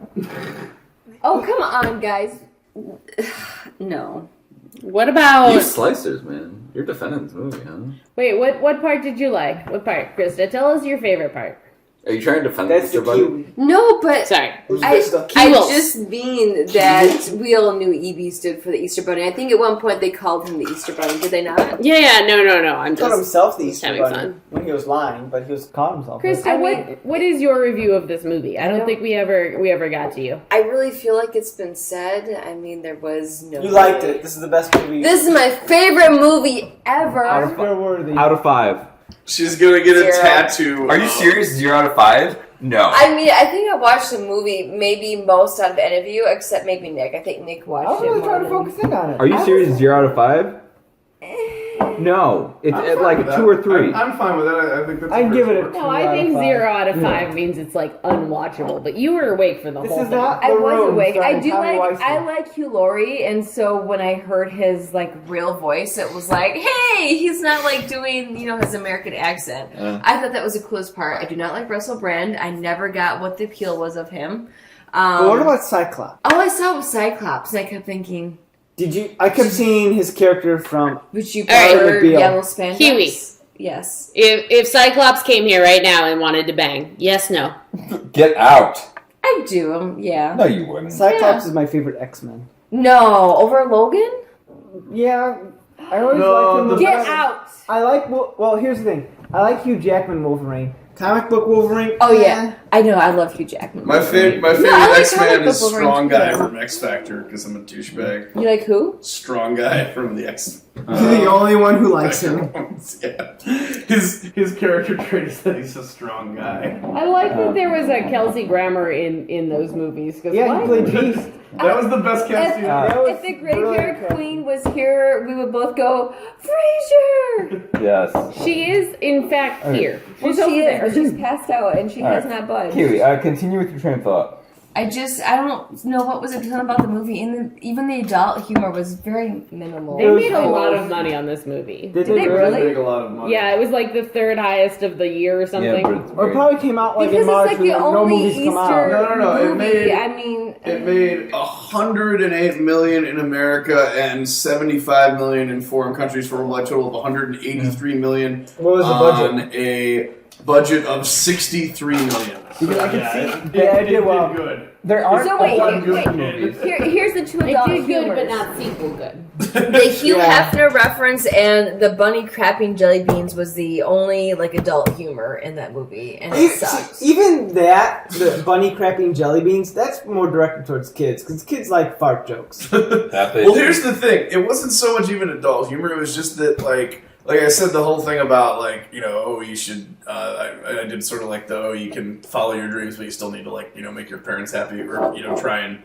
Oh, come on, guys. No. What about... you slicers, man. You're defending this movie, huh? Wait, what part did you like? What part? Krista, tell us your favorite part. Are you trying to defend That's the Mr. Bunny? Kiwi. No, but Sorry. I Kiwis. just mean that we all knew EB stood for the Easter Bunny. I think at one point they called him the Easter Bunny. Did they not? Yeah, no. I'm He called just... himself the Easter having Bunny fun. when he was lying, but he was calling himself. Krista, I mean- what is your review of this movie? I don't think we ever got to you. I really feel like it's been said. I mean, there was no... You liked it. This is the best movie. This is my favorite movie ever. Oscar worthy. Out of 5. She's gonna get a 0. tattoo. Are you serious? 0 out of 5? No. I mean, I think I watched the movie maybe most out of any of you, except maybe Nick. I think Nick watched I was it really more trying to than- focus in on it. Are you serious? 0 out of 5? No, it's at like with that. 2 or 3. I'm fine with that. I think that's. I'd give it a fair 2 No, I out think of 5. 0 out of 5 means it's like unwatchable. But you were awake for the This whole is thing. not I The was Room awake. I starring do Tommy like. I Wiseau. like Hugh Laurie, and so when I heard his like real voice, it was like, hey, he's not like doing his American accent. I thought that was the coolest part. I do not like Russell Brand. I never got what the appeal was of him. But what about Cyclops? All I saw was Cyclops, and I kept thinking, Did you? I kept seeing his character from. would you All right. prefer McBeal. yellow spandex? Kiwi. Yes. If Cyclops came here right now and wanted to bang, yes, no. Get out. I do. Yeah. No, you wouldn't. Cyclops is my favorite X-Men. No, over Logan. Yeah, I always No, liked him. the the Get best. out. I like. Well, here's the thing. I like Hugh Jackman Wolverine. Comic book Wolverine. Oh yeah, I know. I love Hugh Jackman. My favorite I like X-Man comic is book Wolverine Strong too. Guy from X Factor because I'm a douchebag. You like who? Strong Guy from the X. You're the only one who likes him. Yeah. His character trait is that he's a strong guy. I like that there was a Kelsey Grammer in those movies. Cause Yeah, what? he played Beast. That was the best casting. If the gray-haired queen was here, we would both go, Frasier! Yes. She is, in fact, here. She's over She is, there. but she's passed out and she All has right. not budged. Kiwi, continue with your train of thought. I don't know what was appealing about the movie, and even the adult humor was very minimal. They made a lot of money on this movie. Did they really? Make a lot of money. Yeah, it was like the third highest of the year or something. Yeah, but it's Or it great. probably came out like Because in March it's like when the no only movies come out. Easter No. It movie. made- I mean, It made 108 million in America and 75 million in foreign countries for a worldwide total of 183 million. What was the on budget? a budget of 63 million. Because I can Yeah, see. it Yeah, it did well. good. There aren't So a wait, whole lot of wait, good wait. movies. here's the two It adult did good, humors. but not sequel good. The Hugh Yeah. Hefner reference and the bunny crapping jelly beans was the only like adult humor in that movie, and it sucks. Even that, the bunny crapping jelly beans, that's more directed towards kids because kids like fart jokes. Well, here's the thing. It wasn't so much even adult humor. It was just that, like I said, the whole thing about, like, you should, I did sort of like you can follow your dreams, but you still need to, make your parents happy or, try and,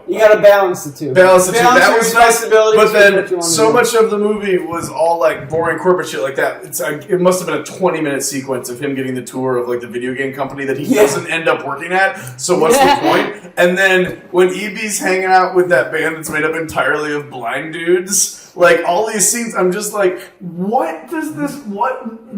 You gotta balance the two. balance the two. Balance That your was nice. responsibilities But with what you then wanna so do. much of the movie was all, like, boring corporate shit like that. It's like, it must have been a 20-minute sequence of him getting the tour of, like, the video game company that he doesn't end up working at. So what's the point? And then when EB's hanging out with that band that's made up entirely of blind dudes, like, all these scenes, I'm just like, what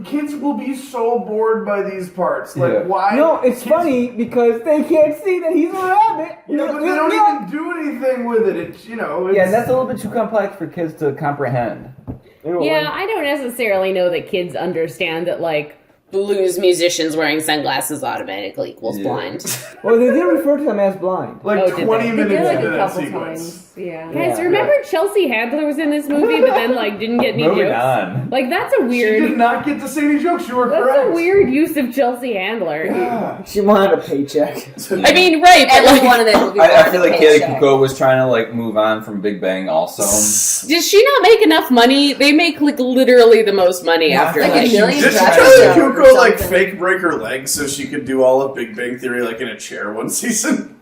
kids will be so bored by these parts. Like, Yeah. why? No, it's funny because they can't see that he's a rabbit. Yeah, but they don't even do anything with it. It's, it's, Yeah, and that's a little bit too complex for kids to comprehend. Yeah, I don't necessarily know that kids understand that, like, blues musicians wearing sunglasses automatically equals blind. Well, they did refer to them as blind. Like Oh, did 20 they? minutes They did, like, into a that couple sequence. times. Yeah. Guys, remember Chelsea Handler was in this movie, but then, like, didn't get any Moving jokes? on. Like, that's a She weird... did not get to say any jokes. You were That's correct. a weird use of Chelsea Handler. She wanted a paycheck. I mean, right, but, like... Everyone in that movie I wanted feel a like Katie paycheck. Kuko was trying to like move on from Big Bang also. Does she not make enough money? They make, like, literally the most money after, like, like... a million Did dollars Charlie or Kuko like something. fake break her legs so she could do all of Big Bang Theory like in a chair one season?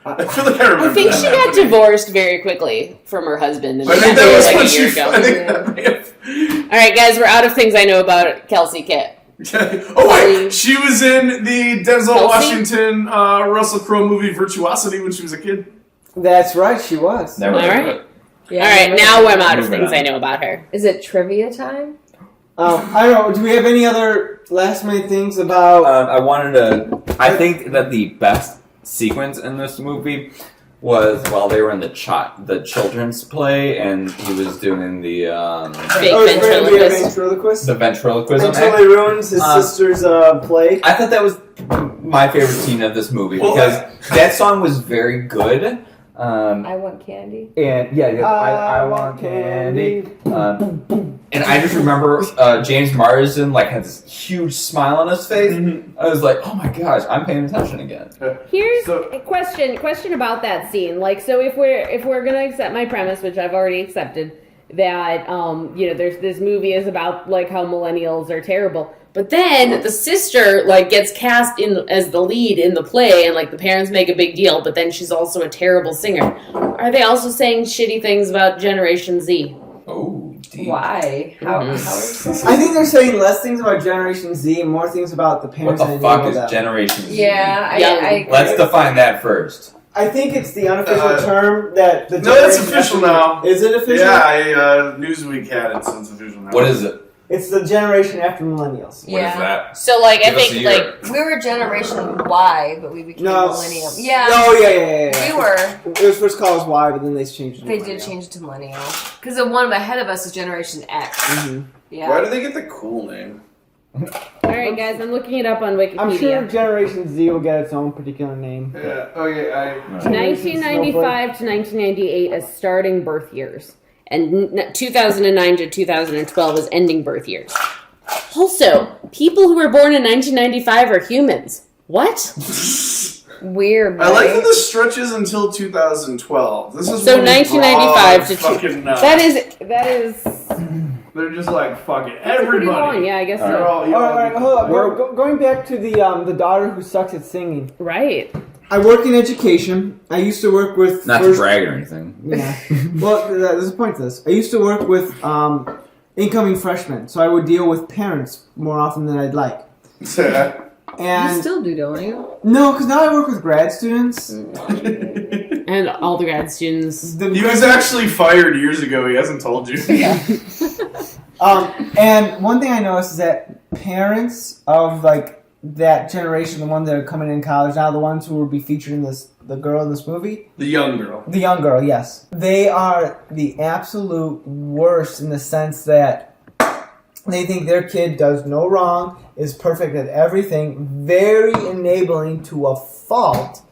I feel like I remember I think that she got happening. divorced very quickly from her husband. And I think they that were, was like, when a she. year ago. I think that may have. All right, guys, we're out of things I know about Kelsey Kit. Oh wait, she was in the Denzel Kelsey? Washington, Russell Crowe movie Virtuosity when she was a kid. That's right, she was. Never All heard of right. it. Yeah, All right, now I'm out of Moving things on. I know about her. Is it trivia time? I don't know. Do we have any other last minute things about? I wanted to. I think that the best sequence in this movie was while they were in the children's play, and he was doing the Fake Oh, it's going to be a ventriloquist. ventriloquist. ventriloquism. Until he ruins his sister's play. I thought that was my favorite scene of this movie because that song was very good. I want candy. And I want candy. And I just remember James Marsden like had this huge smile on his face. I was like, oh my gosh, I'm paying attention again. Here's a question about that scene. Like, so if we're gonna accept my premise, which I've already accepted, that there's this movie is about like how millennials are terrible. But then the sister like gets cast in as the lead in the play, and like the parents make a big deal. But then she's also a terrible singer. Are they also saying shitty things about Generation Z? Oh, deep. Why? How is I think they're saying less things about Generation Z and more things about the What parents. the fuck is Generation Z? Yeah, I Let's define that first. I think it's the unofficial term that the No, it's generation official after- now. Is it official? Yeah, Newsweek had it, so it's official now. What is it? It's the generation after millennials. What is that? So like I Give us a think year. like we were Generation Y, but we became Millennium. Yeah. Oh yeah. We were. It was first called as Y, but then they changed it. They did change it to Millennial. Because the one ahead of us is Generation X. Mm-hmm. Yeah. Why do they get the cool name? all right, guys, I'm looking it up on Wikipedia. I'm sure Generation Z will get its own particular name. Yeah. Okay. 1995 to 1998 as starting birth years, and 2009 to 2012 as ending birth years. Also, people who were born in 1995 are humans. What? Weird. I like that this stretches until 2012. This is So one 1995 to broad fucking nuts. that is They're just like fuck it. pretty Everybody. long. Yeah, I guess They're so. all, All right, hold up. Going back to the daughter who sucks at singing. Right. I work in education. I used to work with Not to brag or anything. Yeah. Well, there's a point to this. I used to work with incoming freshmen, so I would deal with parents more often than I'd like. And You still do, don't you? no, because now I work with grad students. And all the grad students. He was actually fired years ago. He hasn't told you. And one thing I noticed is that parents of like that generation, the ones that are coming in college now, the ones who will be featured in the girl in this movie, The young girl. the young girl, yes, they are the absolute worst in the sense that they think their kid does no wrong, is perfect at everything, very enabling to a fault.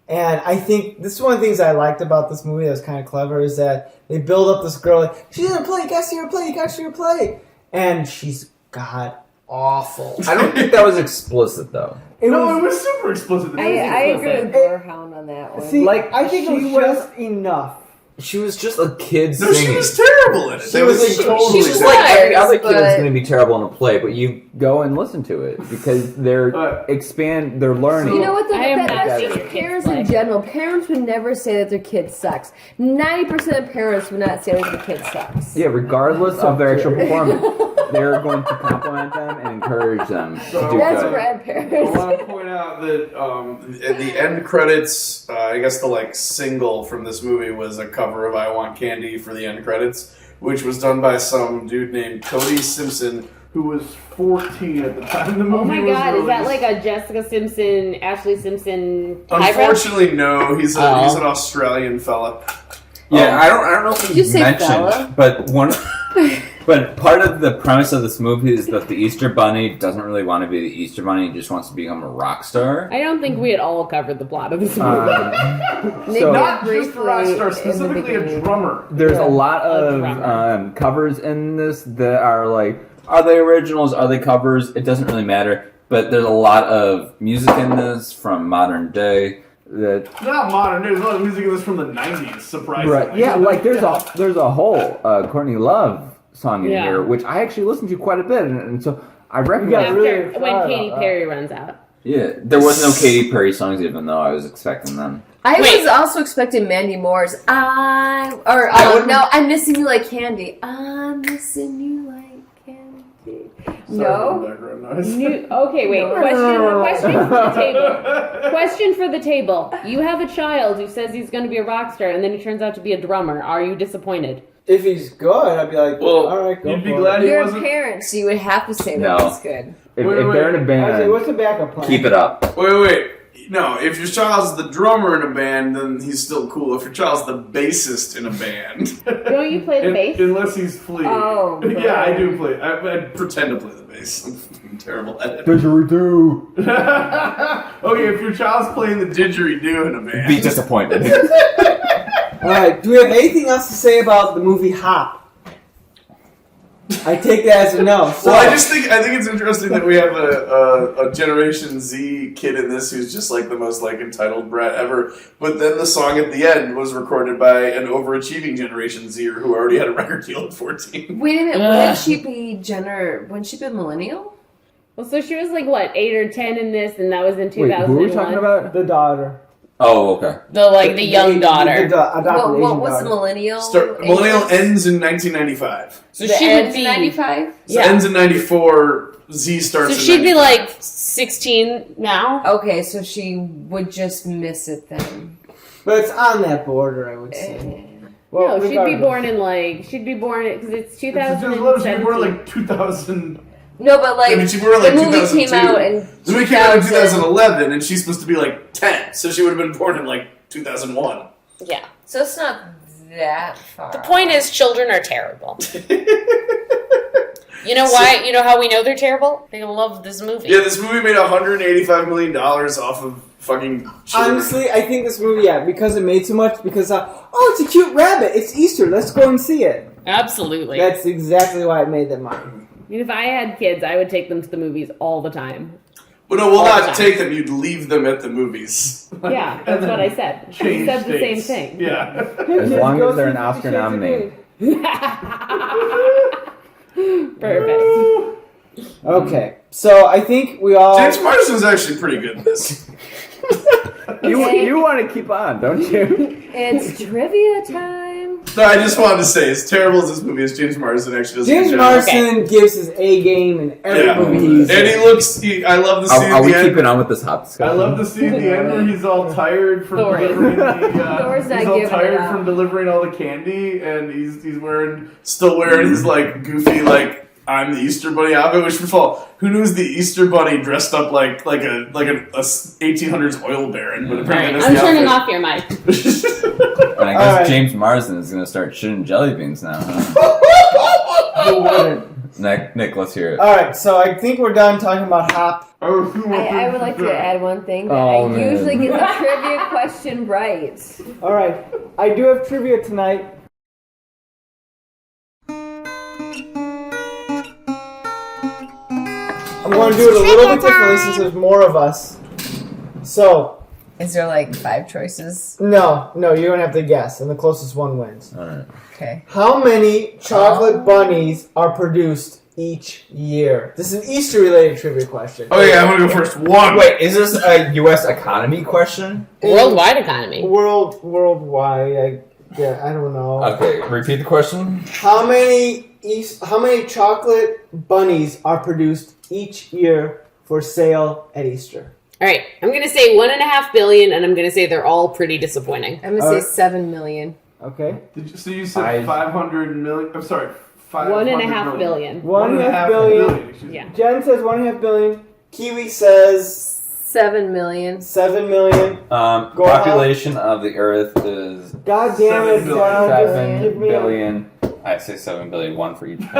And I think this is one of the things I liked about this movie that was kind of clever is that they build up this girl like, she's in a play, you gotta see her play, you gotta see her play. And she's god awful. I don't think that was explicit though. It was super explicit. I agree with Gorehound on that one. See, I think it was just enough. She was just a kid No, singing. she was terrible in it. She was like totally she's just terrible. like every other kid but- is going to be terrible in a play, but you go and listen to it because they're they're learning. You know what? I am not That's seeing just your kids parents play. in general. Parents would never say that their kid sucks. 90% of parents would not say that their kid sucks. Yeah, regardless of their actual performance, they're going to compliment them and encourage them to do That's good. I grandparents. want to point out that at the end credits, I guess the single from this movie was a cover of "I Want Candy" for the end credits, which was done by some dude named Cody Simpson, who was 14 at the time the movie Oh my was god, is that released. like a Jessica Simpson, Ashley Simpson hybrid? Unfortunately, no. He's an Australian fella. Yeah, I don't know if Did you say mentioned, fella? but part of the premise of this movie is that the Easter Bunny doesn't really want to be the Easter Bunny; he just wants to become a rock star. I don't think we had all covered the plot of this movie. So Not just a rock star, specifically a drummer. there's a lot A of drummer. covers in this that are like, are they originals? Are they covers? It doesn't really matter. But there's a lot of music in this from modern day. That Not modern. There's a lot of music in this from the 90s, surprisingly. right, yeah, like there's a whole Courtney Love song in Yeah. here, which I actually listened to quite a bit, and so I recognize. After really when excited Katy about Perry runs out. Yeah, there was no Katy Perry songs, even though I was expecting them. I Wait. was also expecting Mandy Moore's I'm missing you like candy. I'm missing you like candy. No. Okay, wait. No. Question for the table. Question for the table. You have a child who says he's going to be a rock star, and then he turns out to be a drummer. Are you disappointed? If he's good, I'd be like, Well, all right, go you'd be for glad it. he You're a wasn't. parent, so you would have to say No. that it's good. If, Wait, if wait, they're in a I band, say, what's the backup plan? Keep it up. Wait. No, if your child's the drummer in a band, then he's still cool. If your child's the bassist in a band, Don't you play the bass? unless he's Flea. Oh, yeah, I right. do play. I pretend to play the bass. I'm terrible at it. didgeridoo. Okay, if your child's playing the didgeridoo in a band, Be disappointed. All right, do we have anything else to say about the movie Hop? I take that as a no. So, Well, I think it's interesting that we have a Generation Z kid in this who's just like the most entitled brat ever. But then the song at the end was recorded by an overachieving Generation Zer who already had a record deal at 14. Wait a minute, wouldn't she be millennial? Well, so she was like, what, 8 or 10 in this, and that was in 2001? Wait, who are we talking about? The daughter. Oh, okay. The young daughter. What was the millennial? Millennial ends in 1995. So she would be 95. So ends in 94. Z starts. So in she'd 95. be like 16 now. Okay, so she would just miss it then. But it's on that border, I would say. Well, no, she'd be born because it's 2017. She'd be born like 2000. No, but like, I mean, she born like the movie 2002. came out in the movie came out in 2011, and she's supposed to be like 10, so she would have been born in like 2001. Yeah. So it's not that far. The point is, children are terrible. You know why? You know how we know they're terrible? They love this movie. Yeah, this movie made $185 million off of fucking children. Honestly, I think this movie, because it made so much, because, it's a cute rabbit, it's Easter, let's go and see it. Absolutely. That's exactly why it made that money. I mean, if I had kids, I would take them to the movies all the time. Well, no, we'll not take them. You'd leave them at the movies. Yeah, that's what I said. I said the same thing. Yeah. As long as they're an Oscar nominee. Perfect. Okay, so I think we all... James Marsden's actually pretty good in this. You want to keep on, don't you? It's trivia time. No, I just wanted to say, as terrible as this movie is, James Marsden actually does a James good job. Marsden gives his A game in every movie he's and in. he looks... I love the scene Are at we the end. keeping on with this hot discussion? I love the scene at the end where he's all tired from Thor is. delivering Thor's not he's all giving tired it up. from delivering all the candy, and he's still wearing his like goofy like I'm the Easter Bunny outfit. Which, first of all, who knows the Easter Bunny dressed up like a 1800s oil baron? But apparently that's I'm the turning outfit. off your mic. And I guess Alright. James Marsden is going to start shitting jelly beans now. Huh? Who wouldn't? Nick, let's hear it. Alright, so I think we're done talking about hop. I would like to add one thing. That Oh, I man. usually get the trivia question right. Alright, I do have trivia tonight. I'm going to do it a little bit differently since there's more of us. So, Is there like 5 choices? no, you're going to have to guess, and the closest one wins. Alright. Okay. How many chocolate bunnies are produced each year? This is an Easter-related trivia question. Oh yeah, I'm gonna go first. One. Wait, is this a U.S. economy question? Worldwide economy. Worldwide, I don't know. Okay, repeat the question. How many chocolate bunnies are produced each year for sale at Easter? All right, I'm going to say 1.5 billion, and I'm going to say they're all pretty disappointing. I'm going to say 7 million. Okay. So you said 500 million. I'm sorry. 1.5 billion. 1.5 billion. Yeah. Jen says 1.5 billion. Kiwi says 7 million. 7 million. Population of the Earth is God damn it, 7 John. Just 7 give me a- billion. I say 7 billion, one for each. 7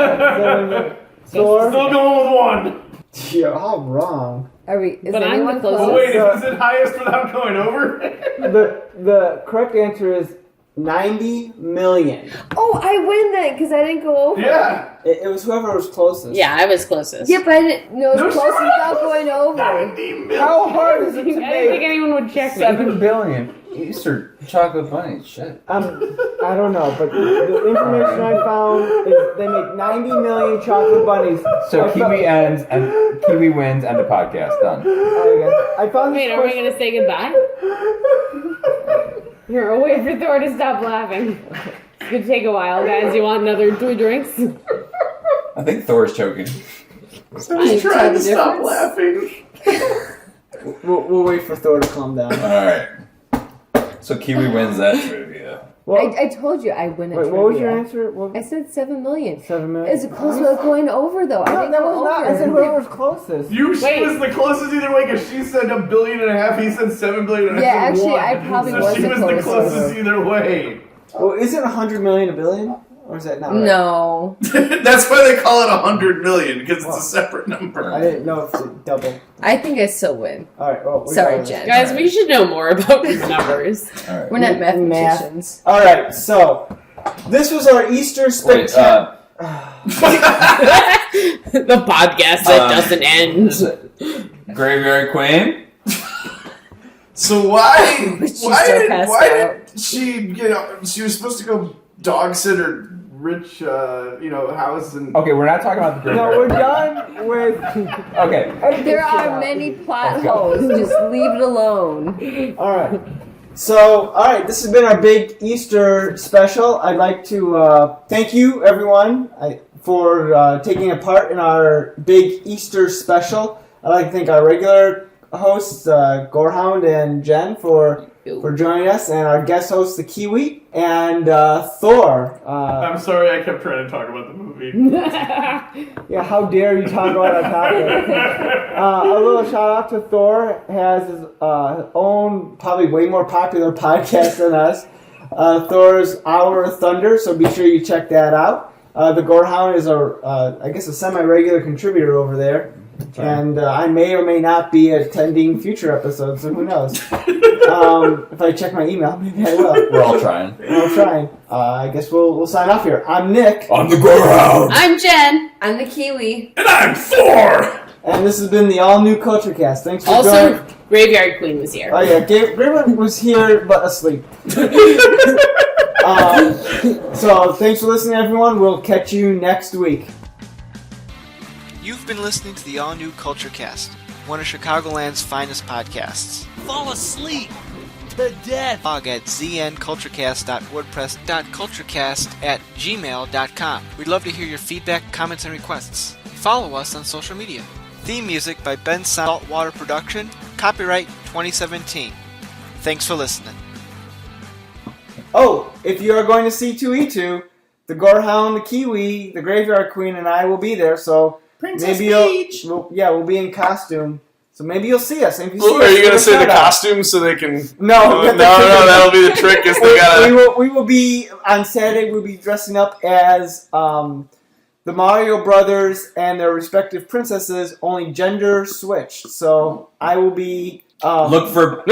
million. Thor? Still going with 1. You're all wrong. Are we? Is But I'm anyone the close? closest. Oh wait, is it highest without going over? The correct answer is 90 million. Oh, I win then because I didn't go over. Yeah. It was whoever was closest. Yeah, I was closest. Yeah, but I didn't know it No, was close shut without up. going over. 90 million. How hard is it I to didn't think make? anyone would check me. 7 billion Easter chocolate bunnies. Shit. I don't know, but the information I found is they make 90 million chocolate bunnies. So I Kiwi ends and Kiwi wins and the podcast done. I found Wait, this are we question- going to say goodbye? Here, we'll wait for Thor to stop laughing. It's going to take a while, guys. You want another 3 drinks? I think Thor's choking. I was trying to stop laughing. We'll wait for Thor to calm down. Alright. So Kiwi wins that trivia. Well, I told you I win at wait, trivia. what was your answer? I said 7 million. 7 million? Is it close without going over though? I No, didn't that go was not. I said over. whoever was closest. She Wait. was the closest either way because she said 1.5 billion. He said 7 billion. Yeah, I said actually, 1. I probably so was she the was the closest. closest either way. Well, isn't 100 million a billion? Or is that not right? No. That's why they call it 100 million because it's a separate number. I didn't know if it's double. I think I still win. Alright, well, Sorry, Jen. Guys, we should know more about these numbers. Alright. We're not Math. mathematicians. Alright, so this was our Easter Wait, spectacular. The podcast that doesn't end. Graveyard Queen? So why She's so passed out. did she she was supposed to go dog sit her rich, house and. Okay, we're not talking about the No, graveyard. we're done with. Okay. There are many plot holes. Just leave it alone. All right. So, all right, this has been our big Easter special. I'd like to thank you, everyone, for taking a part in our big Easter special. I'd like to thank our regular hosts, Gorehound and Jen, for joining us, and our guest host, the Kiwi, and Thor. I'm sorry, I kept trying to talk about the movie. Yeah, how dare you talk about our topic? A little shout out to Thor. Has his own, probably way more popular podcast than us. Thor's Hour of Thunder. So be sure you check that out. The Gorehound is a semi-regular contributor over there, and I may or may not be attending future episodes. So who knows? If I check my email, maybe I will. We're all trying. I guess we'll sign off here. I'm Nick. I'm the Gorehound. I'm Jen. I'm the Kiwi. And I'm Thor! And this has been the all-new Culture Cast. Thanks for Also, joining. Graveyard Queen was here. Oh yeah, Graydon was here but asleep. So thanks for listening, everyone. We'll catch you next week. You've been listening to the all-new Culture Cast, one of Chicagoland's finest podcasts. Fall asleep to death. Blog at znculturecast.wordpress.culturecast@gmail.com. We'd love to hear your feedback, comments, and requests. Follow us on social media. Theme music by Ben Saltwater Production. Copyright 2017. Thanks for listening. Oh, if you are going to see 2E2, the Gorehound, the Kiwi, the Graveyard Queen, and I will be there. So Princess maybe Peach. we'll be in costume. So maybe you'll see us. If you see Are us, you give gonna us a say the shout out. costumes so they can? No, no, that'll be the trick. Is they gotta. We will be on Saturday. We'll be dressing up as the Mario Brothers and their respective princesses, only gender switched. So I will be. Look for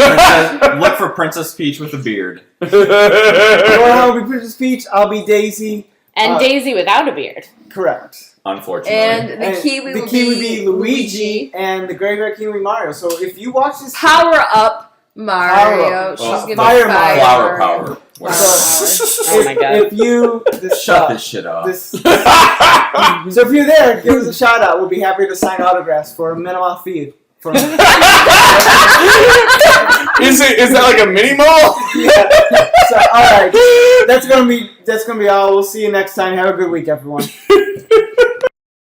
Princess Peach with a beard. Gorehound will be Princess Peach. I'll be Daisy. And Daisy without a beard. Correct. Unfortunately. And the Kiwi will be Luigi, and the Graveyard King will be Mario. So if you watch this, Power up Mario. She's gonna Fire be Mario. Flower power. Oh my god. if you Shut this shit off. so if you're there, give us a shout out. We'll be happy to sign autographs for a minimal fee. Is that like a mini mall? Yeah. So all right, that's gonna be all. We'll see you next time. Have a good week, everyone.